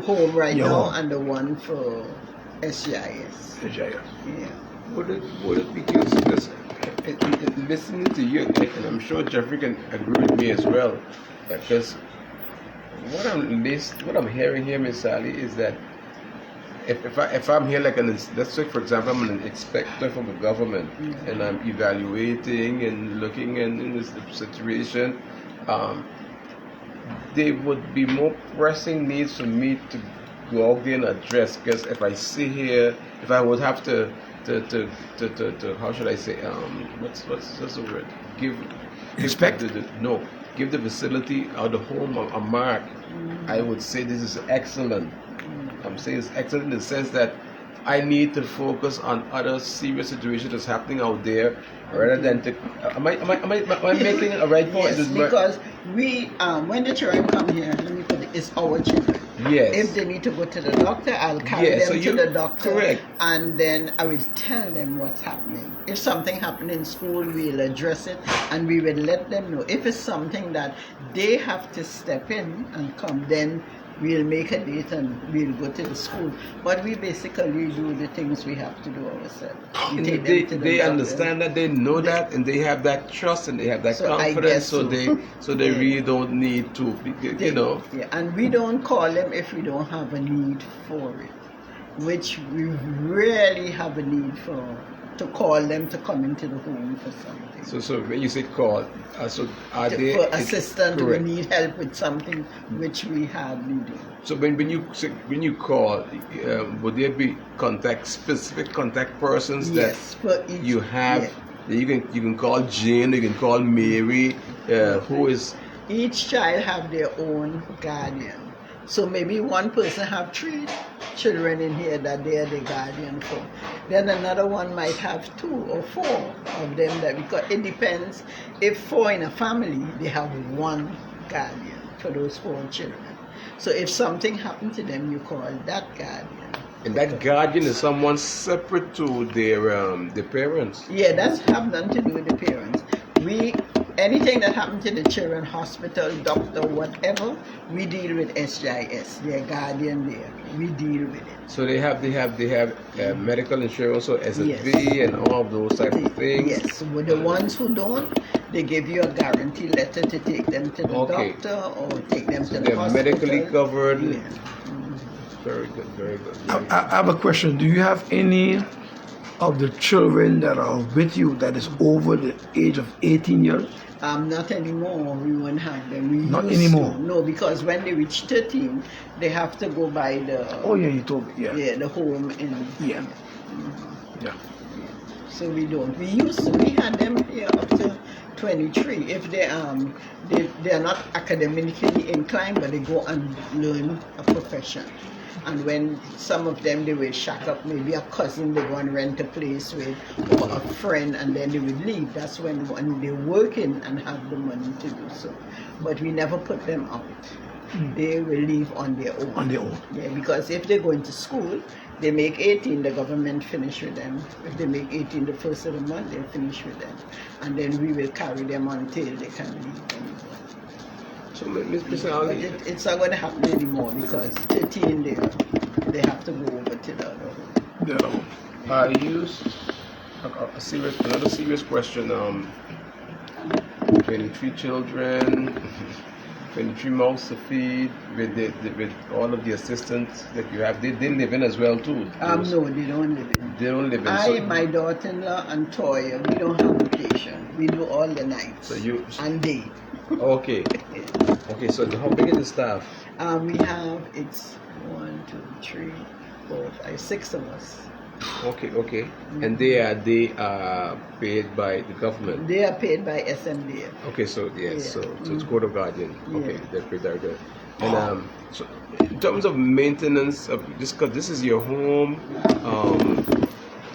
home right Yeah. now, and the one for SGIS. Nigeria. Yeah. Would it because listening to you, and I'm sure Jeffrey can agree with me as well, because what I'm hearing here, Miss Sally, is that if I'm here like let's say for example I'm an inspector from the government, and I'm evaluating and looking in this situation, there would be more pressing needs for me to go out there and address, because if I see here, if I would have to how should I say, what's the word? Inspect? Give the facility or the home a mark. I would say this is excellent. I'm saying it's excellent in the sense that I need to focus on other serious situations that's happening out there rather than to. Am I making a right point? Yes, because we, when the children come here, let me put it, it's our children. Yes. If they need to go to the doctor, I'll carry them to the doctor. Correct. And then I will tell them what's happening. If something happened in school, we'll address it and we will let them know. If it's something that they have to step in and come, then we'll make a date and we'll go to the school. But we basically do the things we have to do ourselves. We take them to the They doctor. understand that, they know that, and they have that trust and they have that So I confidence. guess So so. they Yeah. really don't need to, you know. Yeah, and we don't call them if we don't have a need for it, which we really have a need for, to call them to come into the home for something. So when you say call, so are they For assistance, we correct. need help with something which we hardly do. So when you call, would there be specific contact persons Yes, for that each, you have? yeah. You can call Jane, you can call Mary, who is. Each child have their own guardian. So maybe one person have 3 children in here that they are the guardian for. Then another one might have 2 or 4 of them, that, because it depends. If 4 in a family, they have 1 guardian for those 4 children. So if something happened to them, you call that guardian. And that guardian is someone separate to their parents. Yeah, that's have nothing to do with the parents. Anything that happened to the children, hospital, doctor, whatever, we deal with SGIS, their guardian there. We deal with it. So they have medical insurance, so SSB and all of those type of things. Yes, with the ones who don't, they give you a guarantee letter to take them to the doctor or take them to the they're hospital. medically covered. Yeah. Very good, very good. I have a question. Do you have any of the children that are with you that is over the age of 18 years? Not anymore. We won't have them. We Not used anymore? to. No, because when they reach 13, they have to go by the Oh yeah, you told me. Yeah. the home in. Yeah. Yeah. So we don't. We used to. We had them here up to 23. If they are not academically inclined, but they go and learn a profession. And when some of them, they will shack up, maybe a cousin they go and rent a place with, or a friend, and then they will leave. That's when they're working and have the money to do so. But we never put them out. They will leave on their own. On their own. Yeah, because if they go into school, they make 18, the government finish with them. If they make 18 the first of the month, they'll finish with them. And then we will carry them until they can leave them. So, Ms. But Ali, it's not going to happen anymore because 13 they have to go over to the other home. Yeah. you another serious question. 23 children, 23 mouths to feed with all of the assistants that you have. They live in as well too. No, they don't live in. They don't live in. My daughter-in-law and Toya, we don't have vacation. We do all the nights So you. and day. Okay. Okay. So how big is the staff? We have, it's 1, 2, 3, 4, 5, 6 of us. Okay. And they are paid by the government. They are paid by SMDF. Okay, so yes, so it's Court of Guardian. Okay, Yeah. they're paid very good. And so in terms of maintenance of this, because this is your home,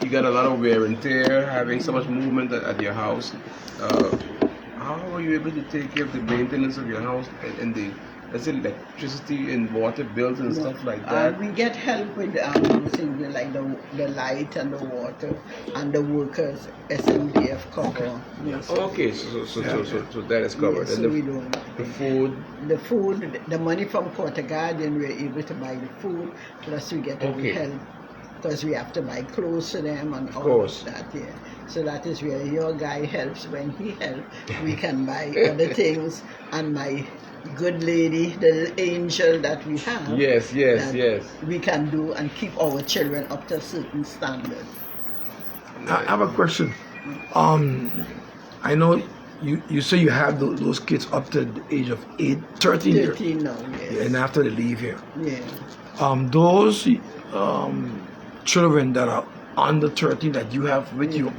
you got a lot of wear and tear, having so much movement at your house. How are you able to take care of the maintenance of your house and the, let's say, electricity and water bills and stuff like that? We get help with things like the light and the water and the workers, SMDF cover. Most of Okay, it. so that is covered. Yeah, so and we don't. the food. The food, the money from Court of Guardian, we're able to buy the food, plus we get every help because we have to buy clothes for them and all of that. Yeah. So that is where your guy helps. When he helps, we can buy other things, and my good lady, the angel that we have. Yes. We can do and keep our children up to a certain standard. I have a question. I know you say you have those kids up to the age of 13 years. 13 now, yes. And after they leave here. Yeah. Those children that are under 13 that you have with you,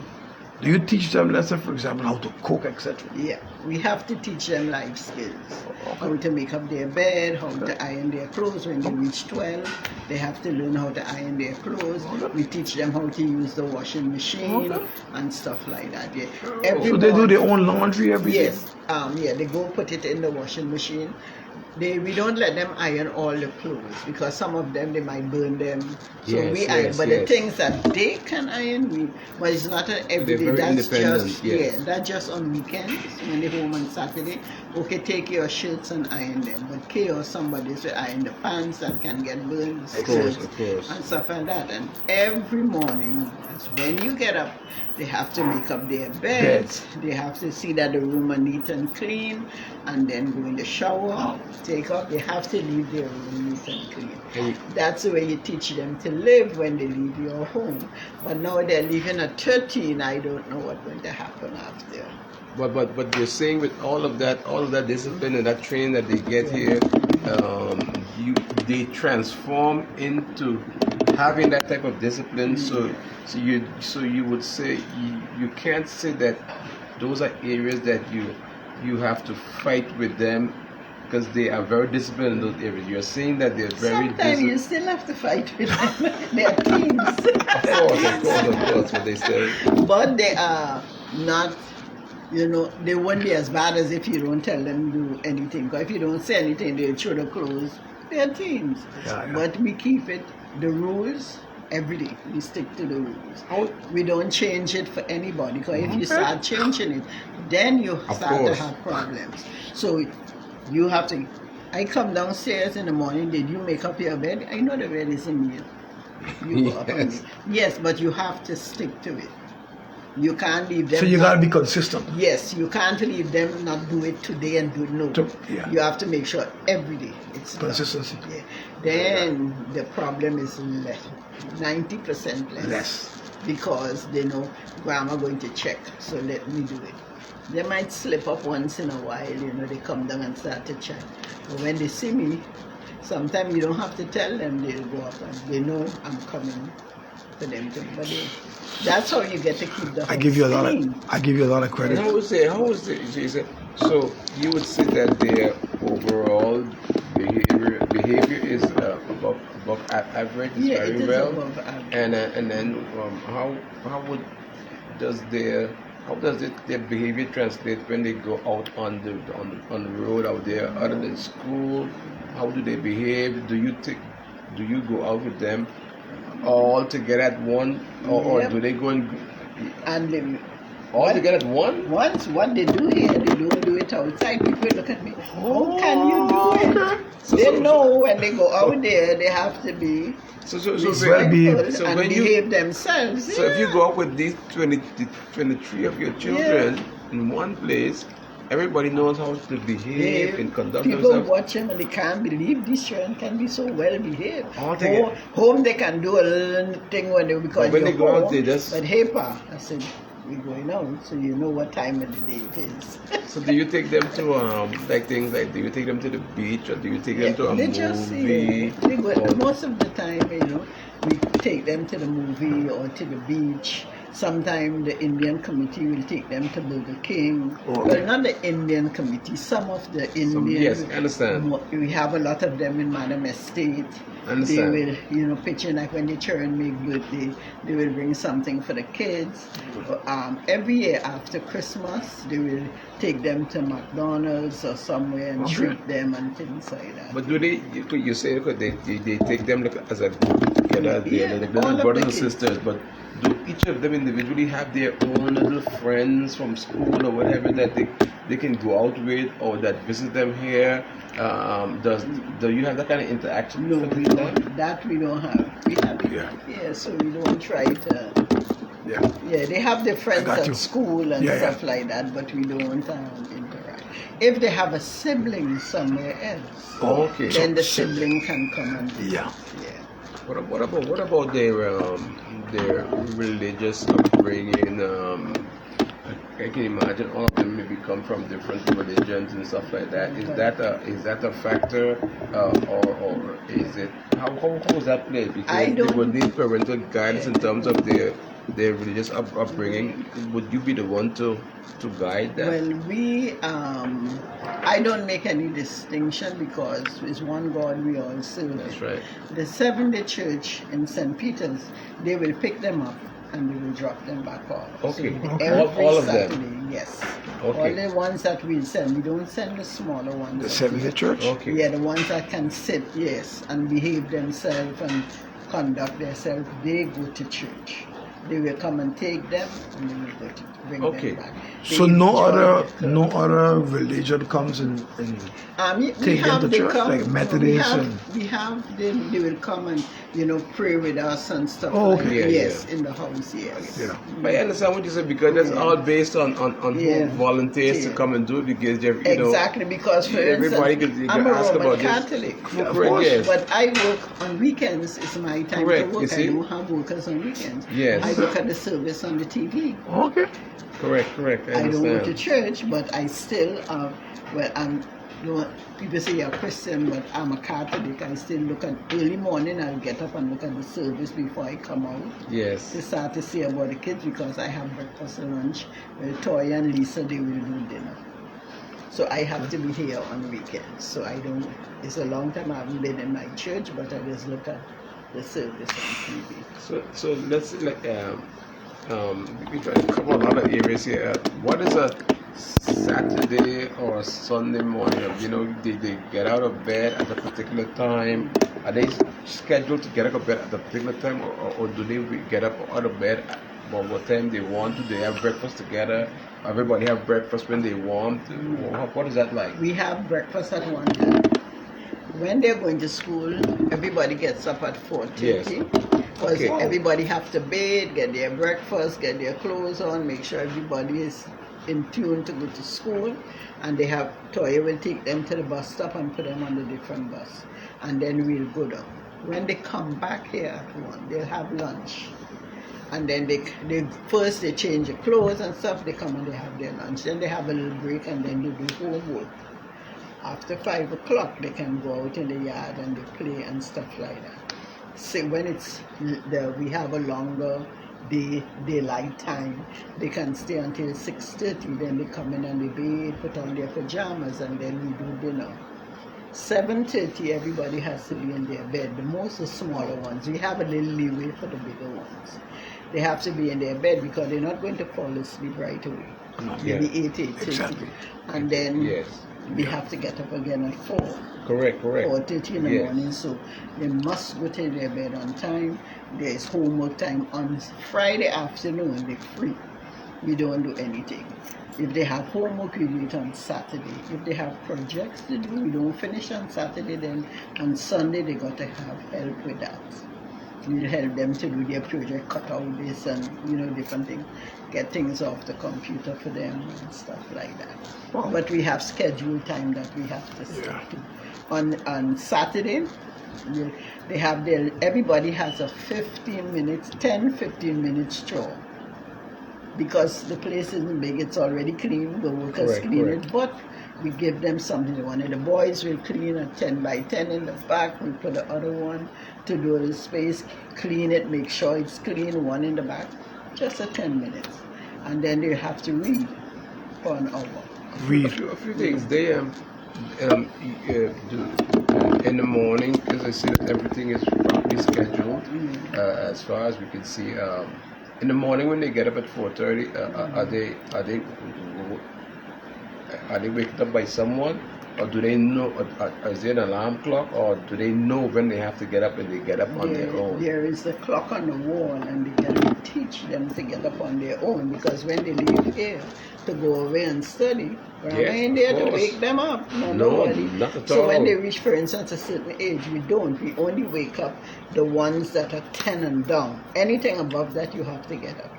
Do you teach them lesson, for example, how to cook, etc.? Yeah, we have to teach them life skills. How to make up their bed, how to iron their clothes. When they reach 12, they have to learn how to iron their clothes. We teach them how to use the washing machine and stuff like that. Yeah. So they do their own laundry every day? Yes. Yeah, they go put it in the washing machine. We don't let them iron all the clothes because some of them they might burn them. So we iron, but the things that they can iron, but it's not an everyday. That's just that's just on weekends when they're home on Saturday. Okay, take your shirts and iron them. But chaos, somebody should iron the pants that can get burned, of course, and stuff like that. And every morning, that's when you get up, they have to make up their beds. They have to see that the room are neat and clean, and then go in the shower, take off. They have to leave their room neat and clean. That's the way you teach them to live when they leave your home. But now they're leaving at 13. I don't know what's going to happen after. But you're saying with all of that discipline and that training that they get here, they transform into having that type of discipline. So you would say you can't say that those are areas that you have to fight with them because they are very disciplined in those areas. You're saying that they're very sometimes you still have to fight with them. They're teens. Of course, what they say. But they are not. They won't be as bad as if you don't tell them to do anything. Because if you don't say anything, they'll throw the clothes. They're teens. Yeah. But we keep it, the rules, every day. We stick to the rules. We don't change it for anybody. Because if you start changing it, then you start to have problems. So you have to, I come downstairs in the morning, did you make up your bed? I know the bed isn't made. You go up on it. Yes, but you have to stick to it. You can't leave them. So you gotta be consistent. Yes, you can't leave them not do it today and do it no. You have to make sure every day it's consistency. Yeah. Then the problem is less, 90% less. Because they know grandma going to check, so let me do it. They might slip up once in a while, they come down and start to check. But when they see me, sometimes you don't have to tell them, they'll go up and they know I'm coming for them to. But that's how you get to keep the house I give you a lot of credit. How was it? So you would say that their overall behavior is above average, yeah, very it is well. Above average. And then how does their behavior translate when they go out on the road out there, other than school? How do they behave? Do you go out with them all together at one, or do they go and all together at one? Once what they do here, they don't do it outside. People look at me. How can you do it? They know when they go out there, they have to be respectful and behave themselves. So if you go out with these 23 of your children in one place, everybody knows how to behave and conduct themselves. People watch them and they can't believe these children can be so well behaved. Home they can do a little thing when they go out, they just. But hey, Pa, I said, we're going out, so you know what time of the day it is. So do you take them to do you take them to the beach, or do you take them to a movie? Most of the time, we take them to the movie or to the beach. Sometimes the Indian committee will take them to Burger King. Well, not the Indian committee, some of the Indian. Yes, I understand. We have a lot of them in Madam Estate. Understand. They will, pitch in, like when the children make birthday, they will bring something for the kids. Every year after Christmas, they will take them to McDonald's or somewhere and treat them and things like that. But do they, you say they take them as a group together, like little brothers and sisters, but do each of them individually have their own little friends from school or whatever that they can go out with, or that visit them here? Do you have that kind of interaction? No, we don't. That we don't have. We have so we don't try to. Yeah, they have their friends at school and stuff like that, but we don't interact. If they have a sibling somewhere else, then the sibling can come and visit. What about their religious upbringing? I can imagine all of them maybe come from different religions and stuff like that. Is that a factor, or is it how is that played? Because they will need parental guidance in terms of their their religious upbringing, would you be the one to guide them? Well, I don't make any distinction because it's one God we all serve. That's right. The Seventh-day Church in St. Peter's, they will pick them up and they will drop them back off. Okay. So Okay. every All of Saturday, them? yes. Okay. All the ones that we send, we don't send the smaller ones. The Seventh-day Church? Okay. Yeah, the ones that can sit, yes, and behave themselves and conduct themselves, they go to church. They will come and take them and they will go to bring Okay. them back. So They no enjoy other religion comes in we take them have to they church, come, like Methodists we have them, they will come and pray with us and stuff Oh, like okay. that. Yeah, Yes, in the house, yes. Yeah. But I understand what you said, because that's Yeah. all based on Yeah. who volunteers to Yeah. come and do it, because Exactly, because for everybody instance, could I'm a ask Roman about this. Catholic. Yeah, of correct, course. yes. But I work on weekends. It's my time Correct, to you work. see? I don't have workers on weekends. Yes. I look at the service on the TV. Okay. Correct. I I don't understand. go to church, but I still, people say you're a Christian, but I'm a Catholic. I still look at early morning. I'll get up and look at the service before I come out Yes. to start to see about the kids because I have breakfast and lunch. Toya and Lisa, they will do dinner. So I have to be here on weekends. So I don't. It's a long time I haven't been in my church, but I just look at the service on TV. So let's say, like we try to cover a lot of areas here. What is a Saturday or Sunday morning? They get out of bed at a particular time. Are they scheduled to get out of bed at a particular time, or do they get up out of bed at what time they want to? They have breakfast together. Everybody have breakfast when they want to. What is that like? We have breakfast at 1 time. When they're going to school, everybody gets up at 4:30. Yes. Because Okay. everybody have to bathe, get their breakfast, get their clothes on, make sure everybody is in tune to go to school. And Toya will take them to the bus stop and put them on the different bus. And then we'll go down. When they come back here at 1, they'll have lunch. And then they first they change their clothes and stuff, they come and they have their lunch. Then they have a little break and then they do homework. After 5 o'clock, they can go out in the yard and they play and stuff like that. So when we have a longer daylight time, they can stay until 6:30. Then they come in and they bathe, put on their pajamas, and then we do dinner. 7:30, everybody has to be in their bed. The smaller ones. We have a little leeway for the bigger ones. They have to be in their bed because they're not going to fall asleep right away. Maybe 8:30. Exactly. And then Yes. we have to get up again at 4. Correct. 4:30 in the Yes. morning, so they must go to their bed on time. There's homework time on Friday afternoon. They're free. We don't do anything. If they have homework, we do it on Saturday. If they have projects to do, we don't finish on Saturday. Then on Sunday, they got to have help with that. We'll help them to do their project, cut out this and different things, get things off the computer for them and stuff like that. Wow. But we have scheduled time that we have to stick Yeah. to. On Saturday, everybody has a 10-15 minutes chore. Because the place isn't big, it's already clean, the workers clean it, but we give them something. One of the boys will clean a 10 by 10 in the back, we put the other one to do the space, clean it, make sure it's clean, one in the back, just a 10 minutes. And then they have to read for an hour. Read. A few things. They in the morning, as I said, everything is properly scheduled. As far as we can see, in the morning when they get up at 4:30, are they waked up by someone, or do they know? Is there an alarm clock, or do they know when they have to get up and they get up on their own? There is a clock on the wall, and they can teach them to get up on their own, because when they leave here to go away and study, we're not in there to wake them up. No, nobody. not at So all. when they reach, for instance, a certain age, we don't. We only wake up the ones that are 10 and down. Anything above that, you have to get up.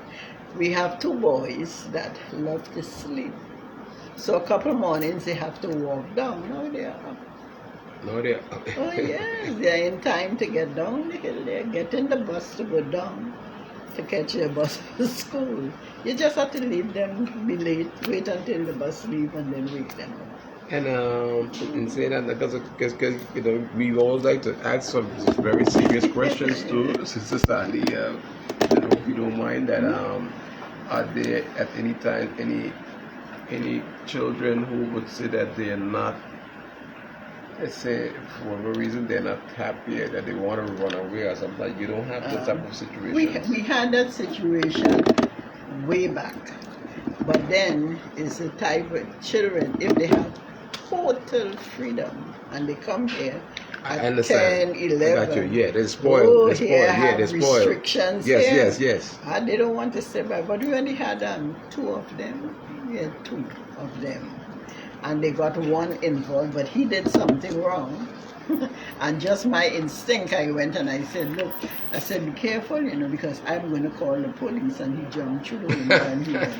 We have 2 boys that love to sleep. So a couple of mornings they have to walk down. Now they are up. No, they. Oh yes, they're in time to get down the hill. They're getting the bus to go down to catch their bus to school. You just have to leave them, be late, wait until the bus leave, and then wake them up. And in saying that, because we always like to ask some very serious questions to Sister Sandy. if you don't mind, that are there at any time any children who would say that they are not, let's say, for whatever reason they're not happy, that they want to run away or something? Like, you don't have that type of situation. We had that situation way back, but then it's the type of children, if they have total freedom and they come here I at understand. 10, 11. I got you. Yeah, they're spoiled. Oh, they're spoiled. here Yeah, they're have spoiled. restrictions. Yes, here. yes. And they don't want to stay back. But we only had two of them. We had two of them. And they got one involved, but he did something wrong. And just my instinct, I went and I said, look, I said, be careful, because I'm going to call the police. And he jumped through the window and he went.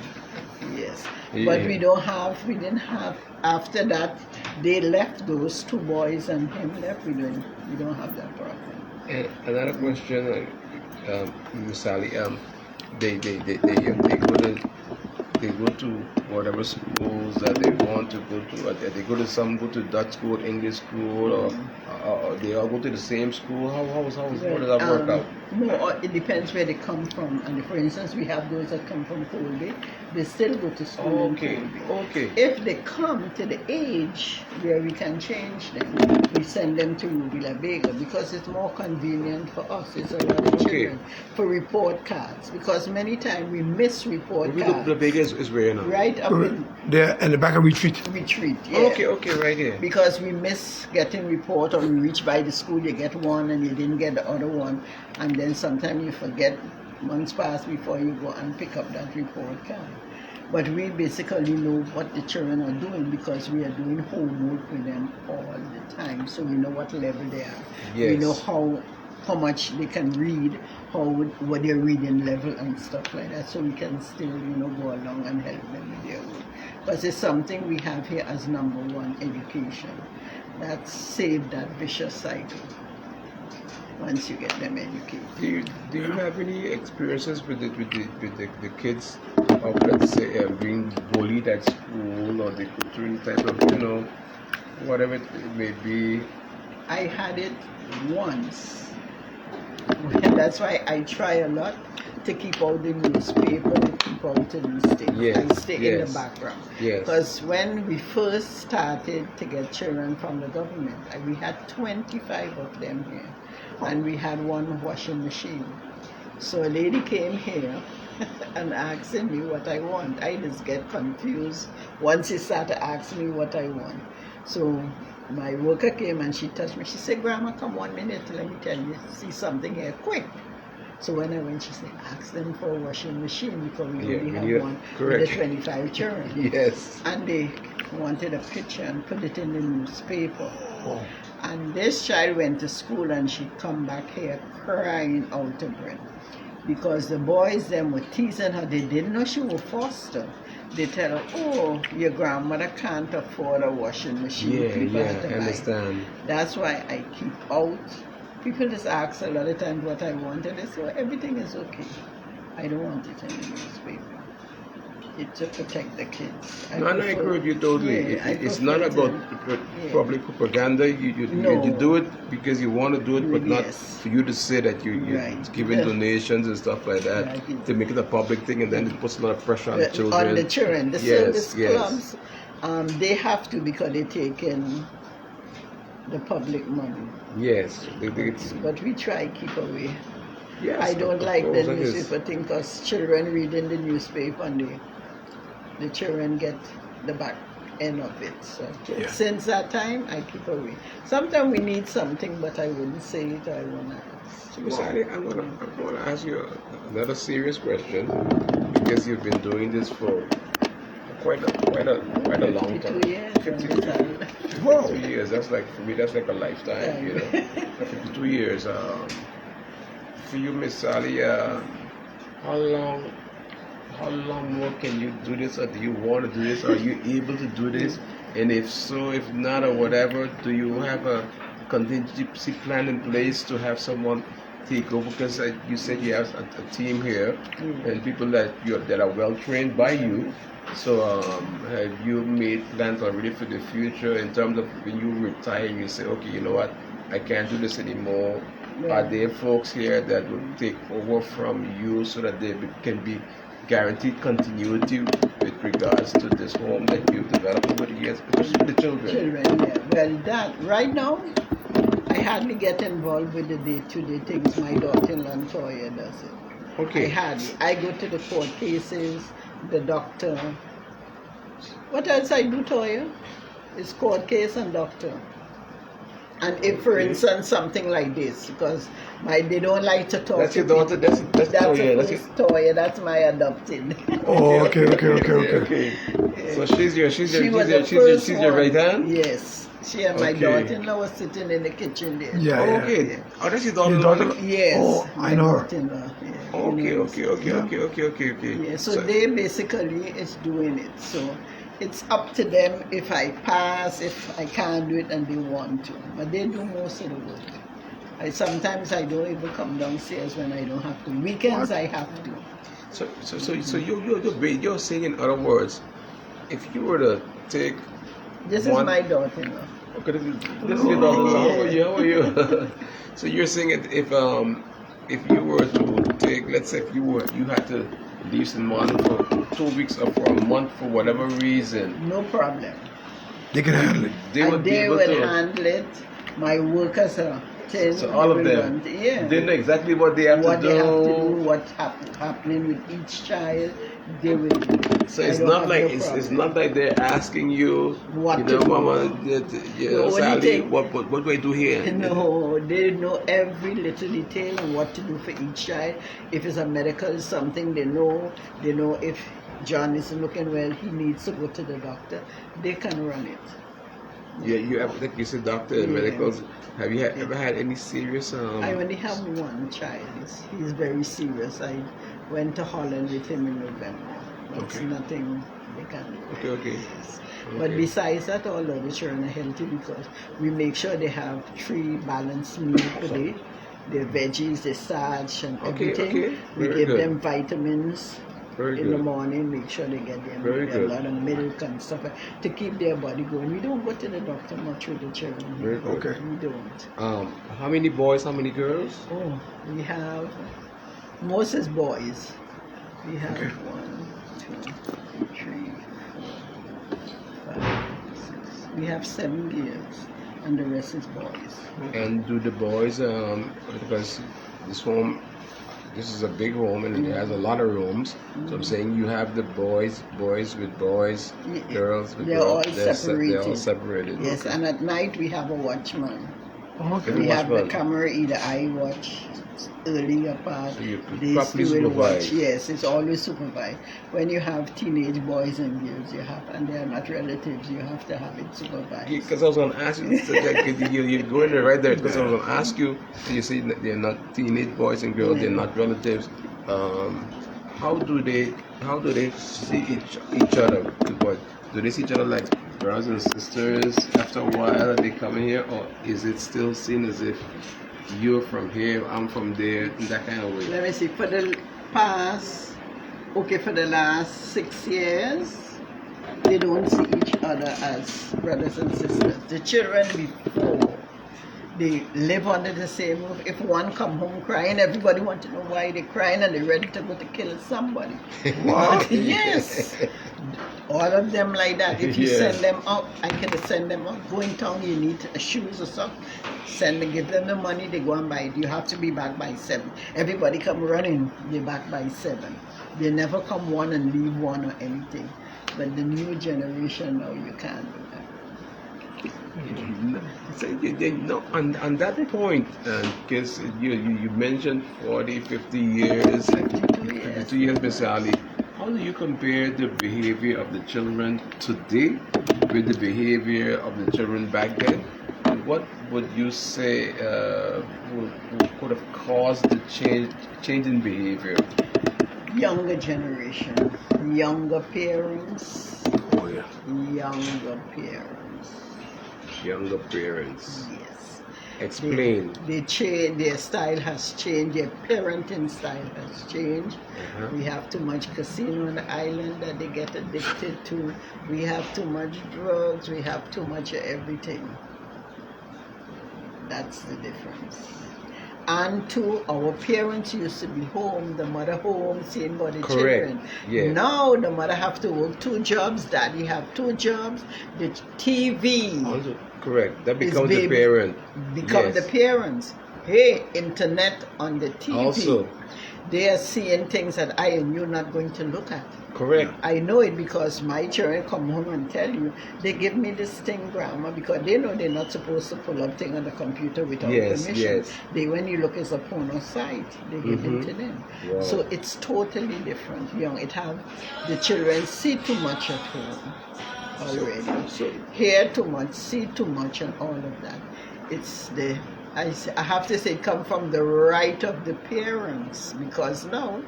Yes. Yeah. But we didn't have, after that, they left, those two boys and him left. We don't have that problem. And another question, Miss Sally, they go to whatever schools that they want to go to. They go to some go to Dutch school, English school, or they all go to the how does that work out? No, it depends where they come from. And for instance, we have those that come from Colby. They still go to school in Colby. Okay. If they come to the age where we can change them, we send them to Ruby La Vega because it's more convenient for us. It's a lot of children for report cards, because many times we miss report Ruby cards. La Vega is where now? Right up in They're in the back of retreat. retreat. Yeah. Okay, right here. Because we miss getting report, or we reach by the school, you get one and you didn't get the other one, and then sometimes you forget months pass before you go and pick up that report card. But we basically know what the children are doing because we are doing homework with them all the time, so we know what level they are. Yes. We know how much they can read, what their reading level and stuff like that, so we can still go along and help them with their work. Because it's something we have here as number one, education. That saved that vicious cycle once you get them educated. Do you have any experiences with the kids of, let's say, being bullied at school, or they go through any type of whatever it may be? I had it once. That's why I try a lot to keep out the newspaper, to keep out the these things. Yes, I stay in yes, the background. yes. Because when we first started to get children from the government, we had 25 of them here. And we had one washing machine. So a lady came here and asking me what I want. I just get confused once she started asking me what I want. So my worker came and she touched me. She said, Grandma, come 1 minute, let me tell you, see something here, quick. So when I went, she said, ask them for a washing machine because we only have one with the 25 children. Yes. And they wanted a picture and put it in the newspaper. Oh. And this child went to school and she come back here crying out of breath because the boys them were teasing her. They didn't know she was foster. They tell her, oh, your grandmother can't afford a washing machine. I understand. That's why I keep out. People just ask a lot of times what I want, and they say, everything is okay. I don't want it in the newspaper. It's to protect the kids. I agree with you totally. Yeah, it's not about public propaganda. You do it because you want to do it, but not for you to say that you're giving donations and stuff like that to make it a public thing, and then it puts a lot of pressure on the children. On the children. The service clubs, they have to because they take in the public money. Yes. But we try to keep away. Yes, I don't like course, the newspaper thing because children reading the newspaper and the children get the back end of it. So since that time, I keep away. Sometimes we need something, but I wouldn't say it. I won't ask. So, Miss Ali, I'm gonna ask you another serious question because you've been doing this for quite a long time. 52 years. 52 years. That's like, for me, that's like a lifetime. 52 years. For you, Miss Sally, how long more can you do this, or do you want to do this? Are you able to do this? And if so, if not, or whatever, do you have a contingency plan in place to have someone take over? Because you said you have a team here and people that are well trained by you. So have you made plans already for the future in terms of when you retire and you say, okay, you know what, I can't do this anymore, are there folks here that will take over from you so that they can be guaranteed continuity with regards to this home that you've developed over the years, especially the children? Children, yeah. Well, that right now, I hardly get involved with the day-to-day things. My daughter-in-law Toya does it. Okay. I go to the court cases, the doctor. What else I do, Toya? It's court case and doctor. And if, for instance, something like this, because they don't like to talk. That's your daughter. That's Toya. Toya. That's my adopted. Oh, okay. So she's your right hand. Yes, she and my daughter-in-law was sitting in the kitchen there. Yeah. Okay. Oh, that's your daughter. Yes. Oh, I know her. Okay. Yeah, so they basically is doing it. So it's up to them if I pass, if I can't do it and they want to. But they do most of the work. Sometimes I don't even come downstairs when I don't have to. Weekends I have to. So you're saying, in other words, if you were to take this is my daughter-in-law. Okay, this is your daughter-in-law. How are you? So you're saying if you were to take, let's say if you had to leave someone for 2 weeks or for a month for whatever reason, no problem. They can handle it. They would handle it. My workers are 10. So all of them, they know exactly what they have to do. What's happening with each child. They will do. So it's not like it's not like they're asking you, what you know, to Mama, do. Sally, what do I do here? No, they know every little detail and what to do for each child. If it's a medical something, they know if John isn't looking well, he needs to go to the doctor. They can run it. Yeah, you have, like you said, doctor and medicals. Have you ever had any serious? I only have one child. He's very serious. I went to Holland with him in November. It's nothing they can do. Okay. But besides that, all of the children are healthy because we make sure they have 3 balanced meals per day. The veggies, the starch, and everything. We give them vitamins. In the morning, make sure they get a lot of milk and stuff to keep their body going. We don't go to the doctor much with the children. We don't. How many boys? How many girls? Oh, we have most is boys. We have 1, 2, 3, 4, 5, 6. We have 7 girls, and the rest is boys. And do the boys? Because this home. This is a big home and it has a lot of rooms. So I'm saying you have the boys with boys, girls with girls. They're all separated. Yes, and at night we have a watchman. Okay. We have the camera, either I watch earlier part. So you They still watch. Yes, it's always supervised. When you have teenage boys and girls, and they are not relatives, you have to have it supervised. Because I was going to ask you, you're going there right there. Because I was going to ask you, you say that they're not teenage boys and girls, they're not relatives. How do they see each other? Do they see each other like brothers and sisters after a while? They come in here, or is it still seen as if you're from here, I'm from there, in that kind of way? Let me see. For the last 6 years, they don't see each other as brothers and sisters. The children before, they live under the same roof. If one come home crying, everybody want to know why they're crying and they're ready to go to kill somebody. What? Yes. All of them like that. If you send them out, I can send them out. Go in town, you need shoes or something. Give them the money, they go and buy it. You have to be back by 7. Everybody come running, they're back by 7. They never come one and leave one or anything. But the new generation now, you can't do that. So, on that point, because you mentioned 40, 50 years, 52 years, Miss Sally, how do you compare the behavior of the children today with the behavior of the children back then? What would you say could have caused the change in behavior? Younger generation, younger parents. Oh yeah. Younger parents. Younger parents. Yes. Explain. Their style has changed. Their parenting style has changed. We have too much casino on the island that they get addicted to. We have too much drugs. We have too much of everything. That's the difference. And two, our parents used to be home, the mother home, seeing about the Correct. children. Yeah. Now the mother have to work 2 jobs, daddy have 2 jobs, the TV Also, correct. That is becomes the parent. become the Yes. parents. Hey, internet on the TV. Also. They are seeing things that I and you're not going to look at. Correct. I know it because my children come home and tell you, they give me this thing, grandma, because they know they're not supposed to pull up thing on the computer without Yes, permission. yes. They, when you look, it's a porno site, they give it to them. Wow. So it's totally different. It have the children see too much at home already. So Hear too much, see too much, and all of that. It's I have to say, it come from the right of the parents, because now,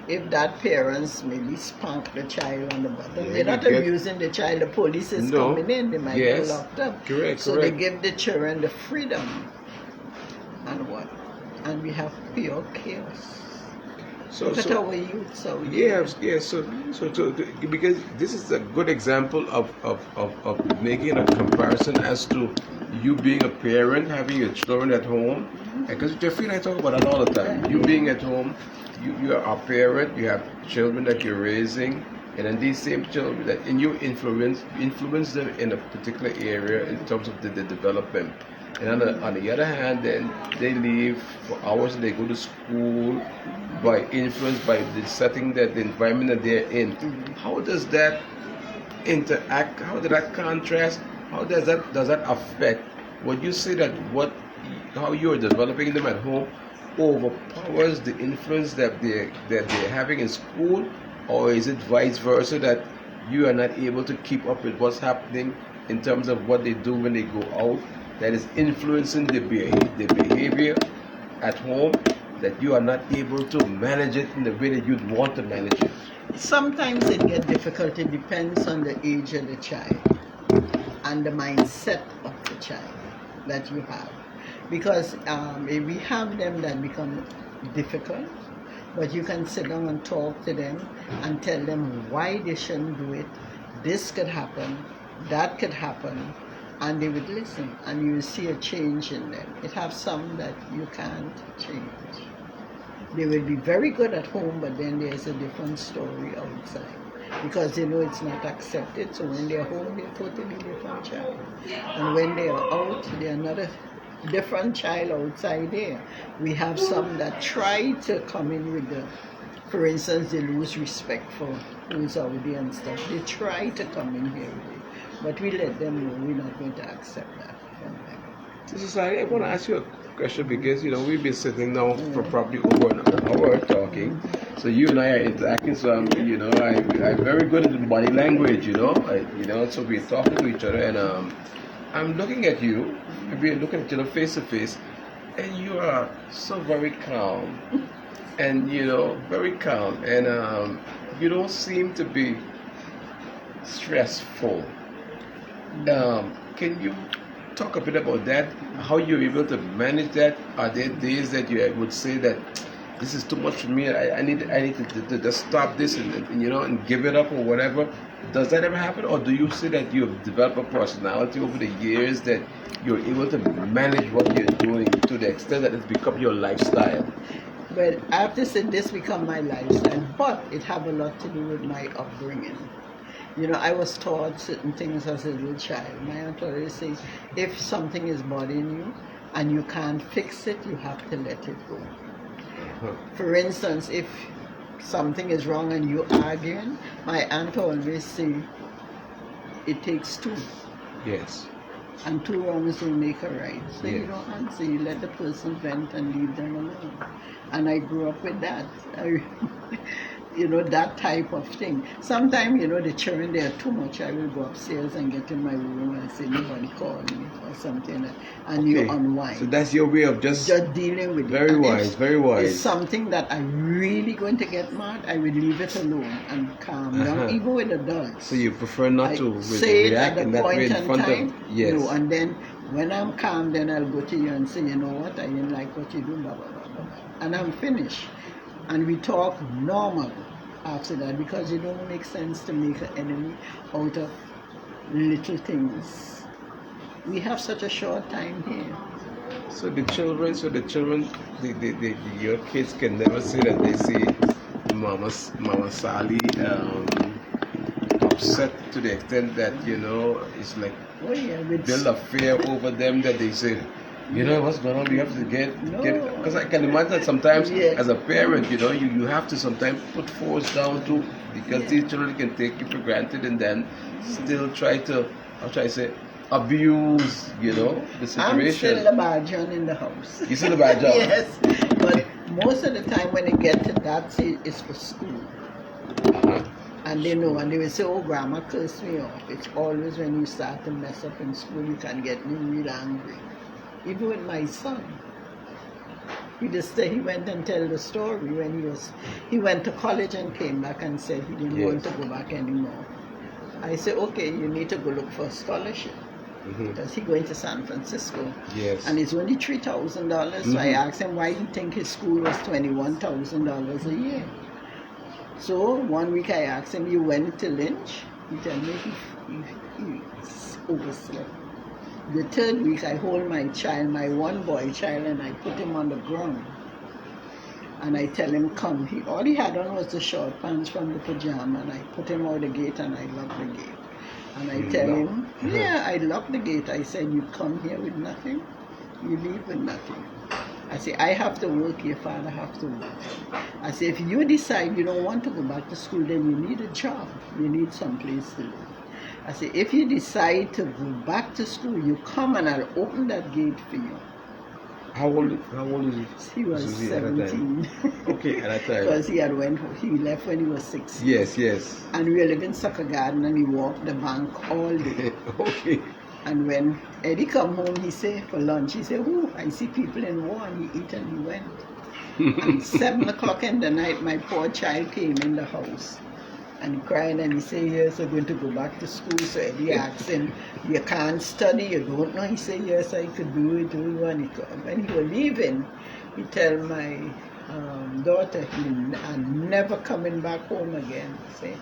if that parents maybe spank the child on the bottom, Yeah, they're not you get- abusing the child. The police is No. coming in, they might Yes. be locked up. Correct, So correct. they give the children the freedom, and what? And we have pure chaos. so Look at so our youth out there. yes, yes. So because this is a good example of making a comparison as to you being a parent, having your children at home, because Jeffrey and I talk about that all the time. You being at home, you are a parent, you have children that you're raising, and then these same children that and you influence them in a particular area in terms of the development. And on the other hand, then they leave for hours and they go to school by influenced by the setting, that the environment that they're in. How does that interact? How does that contrast? How does that affect? Would you say that how you are developing them at home overpowers the influence that they're having in school, or is it vice versa, that you are not able to keep up with what's happening in terms of what they do when they go out, that is influencing the behavior at home, that you are not able to manage it in the way that you'd want to manage it? Sometimes it gets difficult. It depends on the age of the child and the mindset of the child that you have. Because we have them that become difficult, but you can sit down and talk to them and tell them why they shouldn't do it. This could happen, that could happen, and they would listen, and you will see a change in them. It has some that you can't change. They will be very good at home, but then there's a different story outside, because they know it's not accepted. So when they're home, they're totally different child, and when they are out, they're another different child outside there. We have some that try to come in with for instance, they lose respect for who's out there and stuff. They try to come in here with it, but we let them know we're not going to accept that from them. This is I want to ask you a question, because we've been sitting now for probably over an hour talking. So you and I are interacting. So I'm very good at body language. So we're talking to each other, and I'm looking at you. We're looking at each other face to face, and you are so very calm, and very calm, and you don't seem to be stressful. Can you talk a bit about that? How you're able to manage that? Are there days that you would say that this is too much for me? I need to just stop this and give it up or whatever. Does that ever happen, or do you say that you have developed a personality over the years that you're able to manage what you're doing to the extent that it's become your lifestyle? Well, I have to say this become my lifestyle, but it have a lot to do with my upbringing. I was taught certain things as a little child. My aunt always says, if something is bothering you and you can't fix it, you have to let it go. For instance, if something is wrong and you're arguing, my aunt always say, it takes 2. Yes. And 2 wrongs will make a right. So Yes. you don't answer, you let the person vent and leave them alone. And I grew up with that. That type of thing. Sometimes, the children, they are too much. I will go upstairs and get in my room and say, nobody call me or something. And you unwind. So that's your way of just dealing with very it. And wise, very wise. It's something that I'm really going to get mad, I will leave it alone and calm down, even with adults. So you prefer not to say it react at in the that way point in in front time. of yes. No, and then when I'm calm, then I'll go to you and say, you know what, I didn't like what you do, blah, blah, blah, blah. And I'm finished. And we talk normal after that, because it don't make sense to make an enemy out of little things. We have such a short time here. So the children, your kids can never say that they see Mama Sally upset to the extent that it's like Oh yeah, with build a fear over them that they say, what's going on? We have to get because I can imagine that sometimes Yeah. as a parent, you have to sometimes put force down too because these children can take you for granted and then still try to, how should I say, abuse, the I'm situation. still the bad John in the house. You still the bad John? Yes, but most of the time when they get to that stage, it's for school. And they know, and they will say, oh, grandma cursed me off. It's always when you start to mess up in school, you can get me real angry. Even with my son. He went and tell the story when he went to college and came back and said he didn't want to go back anymore. I said, okay, you need to go look for a scholarship. Because he's going to San Francisco. Yes. And it's only $3,000. So I asked him why he think his school was $21,000 a year. So 1 week I asked him, you went to Lynch? He told me he overslept. The third week I hold my child, my one boy child, and I put him on the ground. And I tell him, come. All he had on was the short pants from the pajama, and I put him out the gate and I locked the gate. And I tell him, I locked the gate. I said, you come here with nothing, you leave with nothing. I say, I have to work, your father have to work. I say, if you decide you don't want to go back to school, then you need a job. You need some place to live. I say, if you decide to go back to school, you come and I'll open that gate for you. How old is he? He was 17. Okay, at that time. Because he left when he was 6. Yes. And we live in Sucker Garden and he walked the bank all day. Okay. And when Eddie come home, he say for lunch, he say, oh, I see people in war, and he eat and he went. And 7 o'clock in the night, my poor child came in the house and crying, and he said, yes, I'm going to go back to school. So Eddie asked him, you can't study, you don't know? He said, yes, I could do it. And when he was leaving, he tell my daughter I'm never coming back home again. Say,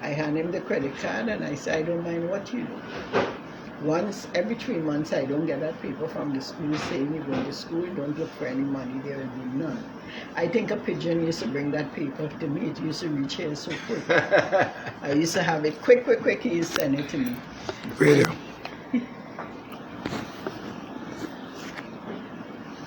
I hand him the credit card and I say, I don't mind what you do. Once every 3 months, I don't get that paper from the school saying you go to school, don't look for any money, there will be none. I think a pigeon used to bring that paper to me. It used to reach here so quick. I used to have it quick, he used to send it to me. Radio.